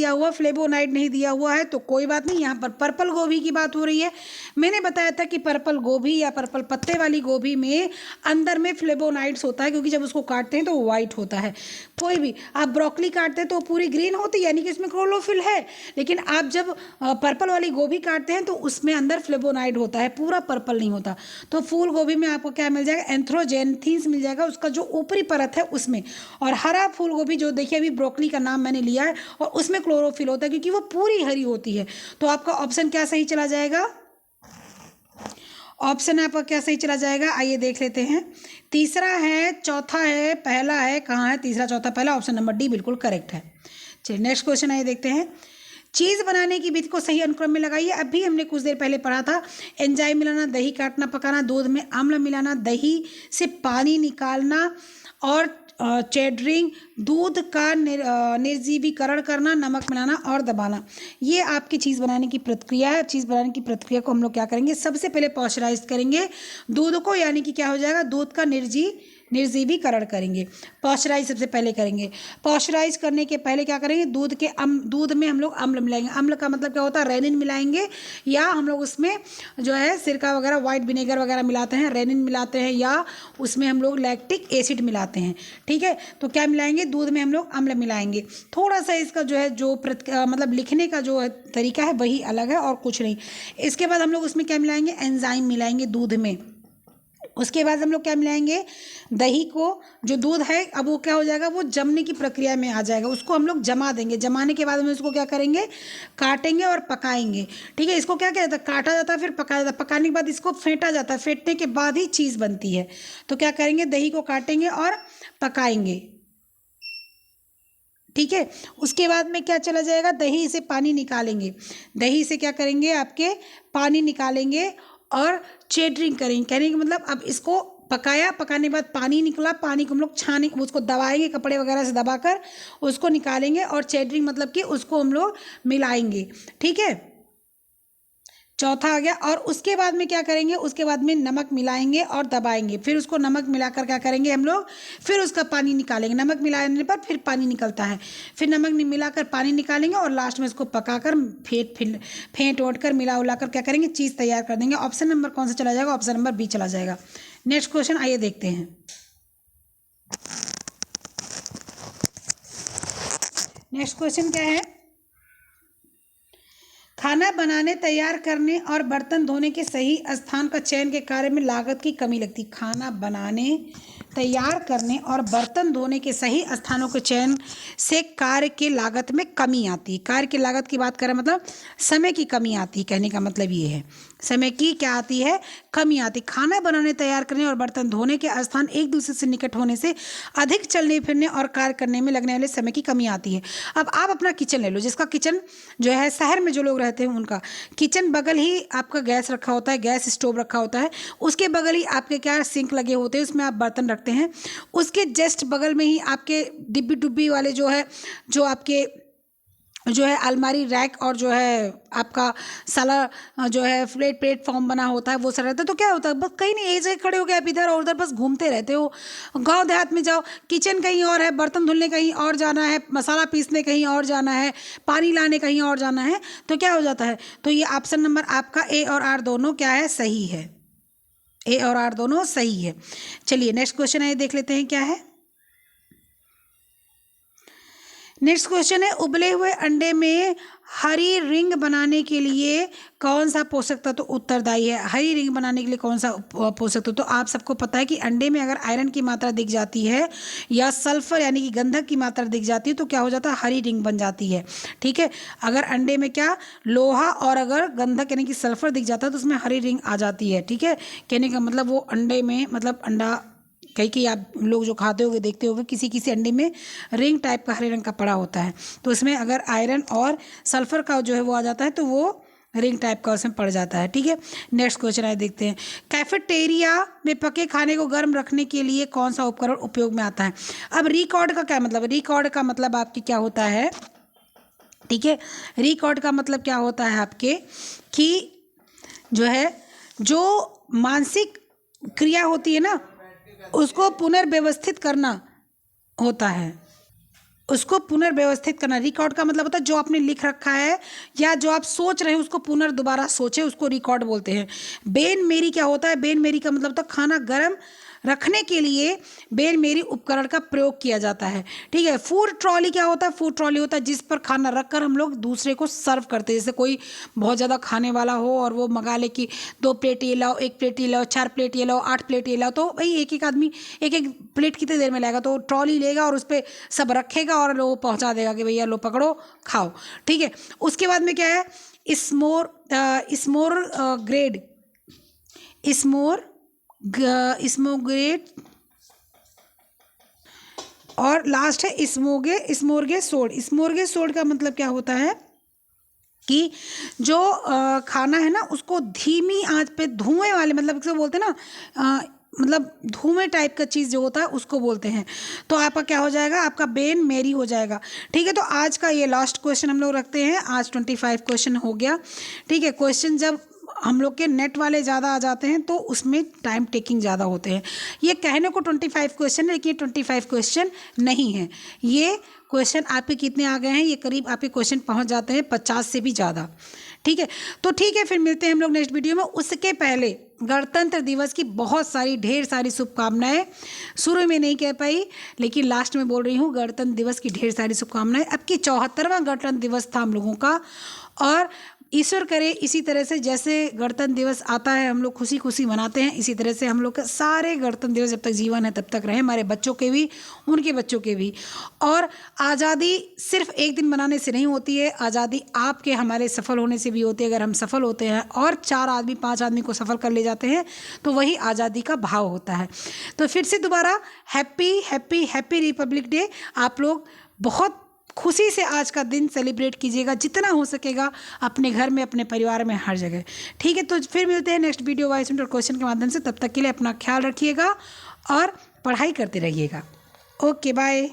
A: दिया हुआ है तो कोई बात नहीं, यहाँ पर पर्पल गोभी की बात हो रही है। मैंने बताया था कि पर्पल गोभी या पर्पल पत्ते वाली गोभी में अंदर में फ्लेवोनाइड्स होता है, क्योंकि जब उसको काटते हैं तो वो वाइट होता है। कोई भी आप ब्रोकली काटते हैं तो पूरी ग्रीन होती है, यानी कि इसमें क्लोरोफिल है, लेकिन आप जब पर्पल वाली गोभी काटते हैं तो उसमें अंदर फ्लेवोनाइड होता है, पूरा पर्पल नहीं होता। तो फूल गोभी में आपको क्या मिल जाएगा? एंथ्रोजेंथिन्स मिल जाएगा, उसका जो ऊपरी परत है उसमें। और हरा फूल गोभी जो देखिए अभी ब्रोकली का नाम मैंने लिया है, और उसमें क्लोरोफिल होता है क्योंकि वो पूरी हरी होती है। तो आपका ऑप्शन क्या सही चला जाएगा? ऑप्शन आपका क्या सही चला जाएगा? आइए देख लेते हैं। तीसरा है, चौथा है, पहला है, कहाँ है तीसरा चौथा पहला? ऑप्शन नंबर डी बिल्कुल करेक्ट है। चलिए नेक्स्ट क्वेश्चन आइए देखते हैं। चीज़ बनाने की विधि को सही अनुक्रम में लगाइए। अभी हमने कुछ देर पहले पढ़ा था, एंजाइम मिलाना, दही काटना पकाना, दूध में अम्ल मिलाना, दही से पानी निकालना, और चेडरिंग, दूध का निर्जीवीकरण करना, नमक मिलाना और दबाना। ये आपकी चीज़ बनाने की प्रक्रिया है। चीज़ बनाने की प्रक्रिया को हम लोग क्या करेंगे? सबसे पहले पॉस्चराइज करेंगे दूध को, यानी कि क्या हो जाएगा? दूध का निर्जीवीकरण करेंगे। पॉस्चराइज सबसे पहले करेंगे। पॉस्चराइज करने के पहले क्या करेंगे? दूध में हम लोग अम्ल मिलाएंगे। अम्ल का मतलब क्या होता है? रेनिन मिलाएंगे, या हम लोग उसमें जो है सिरका वगैरह, वाइट विनेगर वगैरह मिलाते हैं, रेनिन मिलाते हैं, या उसमें हम लोग लैक्टिक एसिड मिलाते हैं। ठीक है, तो क्या मिलाएंगे? दूध में हम लोग अम्ल मिलाएंगे। थोड़ा सा इसका जो है मतलब लिखने का जो तरीका है वही अलग है और कुछ नहीं। इसके बाद हम लोग उसमें क्या मिलाएंगे? एंजाइम मिलाएंगे दूध में। उसके बाद हम लोग क्या मिलाएंगे, दही को, जो दूध है अब वो क्या हो जाएगा, वो जमने की प्रक्रिया में आ जाएगा, उसको हम लोग जमा देंगे। जमाने के बाद हम उसको क्या करेंगे, काटेंगे और पकाएंगे। ठीक है, इसको क्या कहता है, काटा जाता है फिर पकाया जाता है, पकाने के बाद इसको फेंटा जाता है, फेंटने के बाद ही चीज़ बनती है। तो क्या करेंगे, दही को काटेंगे और पकाएंगे। ठीक है, उसके बाद में क्या चला जाएगा, दही से पानी निकालेंगे, दही से क्या करेंगे, आपके पानी निकालेंगे और चेडरिंग करेंगे। कहने का मतलब अब इसको पकाया, पकाने के बाद पानी निकला, पानी को हम लोग छाने, उसको दबाएंगे, कपड़े वगैरह से दबाकर उसको निकालेंगे, और चेडरिंग मतलब कि उसको हम लोग मिलाएंगे। ठीक है, चौथा आ गया। और उसके बाद में क्या करेंगे, उसके बाद में नमक मिलाएंगे और दबाएंगे, फिर उसको नमक मिलाकर क्या करेंगे हम लोग, फिर उसका पानी निकालेंगे। नमक मिलाने पर फिर पानी निकलता है, फिर नमक मिलाकर पानी निकालेंगे और लास्ट में इसको पकाकर फेंट ओट कर मिला उलाकर क्या करेंगे, चीज़ तैयार कर देंगे। ऑप्शन नंबर कौन सा चला जाएगा, ऑप्शन नंबर बी चला जाएगा। नेक्स्ट क्वेश्चन आइए देखते हैं। नेक्स्ट क्वेश्चन क्या है, खाना बनाने, तैयार करने और बर्तन धोने के सही स्थान का चयन के कार्य में लागत की कमी लगती। खाना बनाने, तैयार करने और बर्तन धोने के सही स्थानों के चयन से कार्य के लागत में कमी आती है। कार्य की लागत की बात करें मतलब समय की कमी आती है, कहने का मतलब ये है, समय की क्या आती है, कमी आती। खाना बनाने, तैयार करने और बर्तन धोने के स्थान एक दूसरे से निकट होने से अधिक चलने फिरने और कार्य करने में लगने वाले समय की कमी आती है। अब आप अपना किचन ले लो, जिसका किचन जो है, शहर में जो लोग रहते हैं उनका किचन बगल ही आपका गैस रखा होता है, गैस स्टोव रखा होता है, उसके बगल ही आपके क्या सिंक लगे होते हैं, उसमें आप बर्तन रखते हैं, उसके जस्ट बगल में ही आपके डिब्बी डुब्बी वाले जो है, जो आपके जो है अलमारी रैक और जो है आपका साला जो है प्लेटफॉर्म बना होता है, वो सब रहता है। तो क्या होता है, बस कहीं नहीं, एक जगह खड़े हो गए आप इधर और उधर बस घूमते रहते हो। गांव देहात में जाओ, किचन कहीं और है, बर्तन धुलने कहीं और जाना है, मसाला पीसने कहीं और जाना है, पानी लाने कहीं और जाना है, तो क्या हो जाता है। तो ये ऑप्शन नंबर आपका ए और आर दोनों क्या है, सही है। ए और आर दोनों सही है। चलिए नेक्स्ट क्वेश्चन है, देख लेते हैं क्या है। नेक्स्ट क्वेश्चन है, उबले हुए अंडे में हरी रिंग बनाने के लिए कौन सा पोषक तत्व उत्तरदायी है। हरी रिंग बनाने के लिए कौन सा पोषक तत्व, तो आप सबको पता है कि अंडे में अगर आयरन की मात्रा दिख जाती है या सल्फर यानी कि गंधक की मात्रा दिख जाती है तो क्या हो जाता है, हरी रिंग बन जाती है। ठीक है, अगर अंडे में क्या लोहा और अगर गंधक यानी कि सल्फर दिख जाता है तो उसमें हरी रिंग आ जाती है। ठीक है, कहने का मतलब वो अंडे में मतलब अंडा कई आप लोग जो खाते होगे देखते होगे, किसी किसी अंडे में रिंग टाइप का हरे रंग का पड़ा होता है, तो उसमें अगर आयरन और सल्फर का जो है वो आ जाता है तो वो रिंग टाइप का उसमें पड़ जाता है। ठीक है, नेक्स्ट क्वेश्चन आए देखते हैं। कैफेटेरिया में पके खाने को गर्म रखने के लिए कौन सा उपकरण उपयोग में आता है। अब रिकॉर्ड का क्या मतलब, रिकॉर्ड का मतलब आपकी क्या होता है, ठीक है, रिकॉर्ड का मतलब क्या होता है आपके कि जो है जो मानसिक क्रिया होती है ना उसको पुनर्व्यवस्थित करना होता है, उसको पुनर्व्यवस्थित करना। रिकॉर्ड का मतलब होता है जो आपने लिख रखा है या जो आप सोच रहे हैं उसको पुनर्दोबारा सोचे, उसको रिकॉर्ड बोलते हैं। बेन मेरी क्या होता है, बेन मेरी का मतलब होता है खाना गर्म रखने के लिए बेन मेरी उपकरण का प्रयोग किया जाता है। ठीक है, फूड ट्रॉली क्या होता है, फूड ट्रॉली होता है जिस पर खाना रखकर हम लोग दूसरे को सर्व करते हैं। जैसे कोई बहुत ज़्यादा खाने वाला हो और वो मंगा ले कि 2 प्लेट ये लाओ, 1 प्लेट ये लाओ, 4 प्लेट ये लाओ, 8 प्लेट ये लाओ, तो भाई एक एक आदमी एक एक प्लेट कितनी देर में लाएगा, तो ट्रॉली लेगा और उस पर सब रखेगा और वो पहुँचा देगा कि भैया लो पकड़ो खाओ। ठीक है, उसके बाद में क्या है, स्मोग्रेट और लास्ट है स्मोर्गे सोड का मतलब क्या होता है कि जो खाना है ना उसको धीमी आंच पे धुएं वाले मतलब से बोलते हैं ना, मतलब धुएं टाइप का चीज़ जो होता है उसको बोलते हैं। तो आपका क्या हो जाएगा, आपका बेन मेरी हो जाएगा। ठीक है, तो आज का ये लास्ट क्वेश्चन हम लोग रखते हैं। आज 25 क्वेश्चन हो गया। ठीक है, क्वेश्चन जब हम लोग के नेट वाले ज़्यादा आ जाते हैं तो उसमें टाइम टेकिंग ज़्यादा होते हैं। ये कहने को 25 क्वेश्चन है लेकिन 25 क्वेश्चन नहीं है। ये क्वेश्चन आपके कितने आ गए हैं, ये करीब आपके क्वेश्चन पहुंच जाते हैं 50 से भी ज़्यादा। ठीक है, तो ठीक है, फिर मिलते हैं हम लोग नेक्स्ट वीडियो में। उसके पहले गणतंत्र दिवस की बहुत सारी ढेर सारी शुभकामनाएं। शुरू में नहीं कह पाई लेकिन लास्ट में बोल रही हूँ, गणतंत्र दिवस की ढेर सारी शुभकामनाएं। अब की 74वां गणतंत्र दिवस था हम लोगों का और ईश्वर करे इसी तरह से जैसे गणतंत्र दिवस आता है हम लोग खुशी खुशी मनाते हैं, इसी तरह से हम लोग के सारे गणतंत्र दिवस जब तक जीवन है तब तक रहे, हमारे बच्चों के भी, उनके बच्चों के भी। और आज़ादी सिर्फ एक दिन मनाने से नहीं होती है, आज़ादी आपके हमारे सफल होने से भी होती है। अगर हम सफल होते हैं और 4 आदमी 5 आदमी को सफल कर ले जाते हैं तो वही आज़ादी का भाव होता है। तो फिर से दोबारा happy happy happy Republic day. आप लोग बहुत खुशी से आज का दिन सेलिब्रेट कीजिएगा जितना हो सकेगा, अपने घर में, अपने परिवार में, हर जगह। ठीक है, तो फिर मिलते हैं नेक्स्ट वीडियो वाइस और क्वेश्चन के माध्यम से। तब तक के लिए अपना ख्याल रखिएगा और पढ़ाई करते रहिएगा। Okay, bye.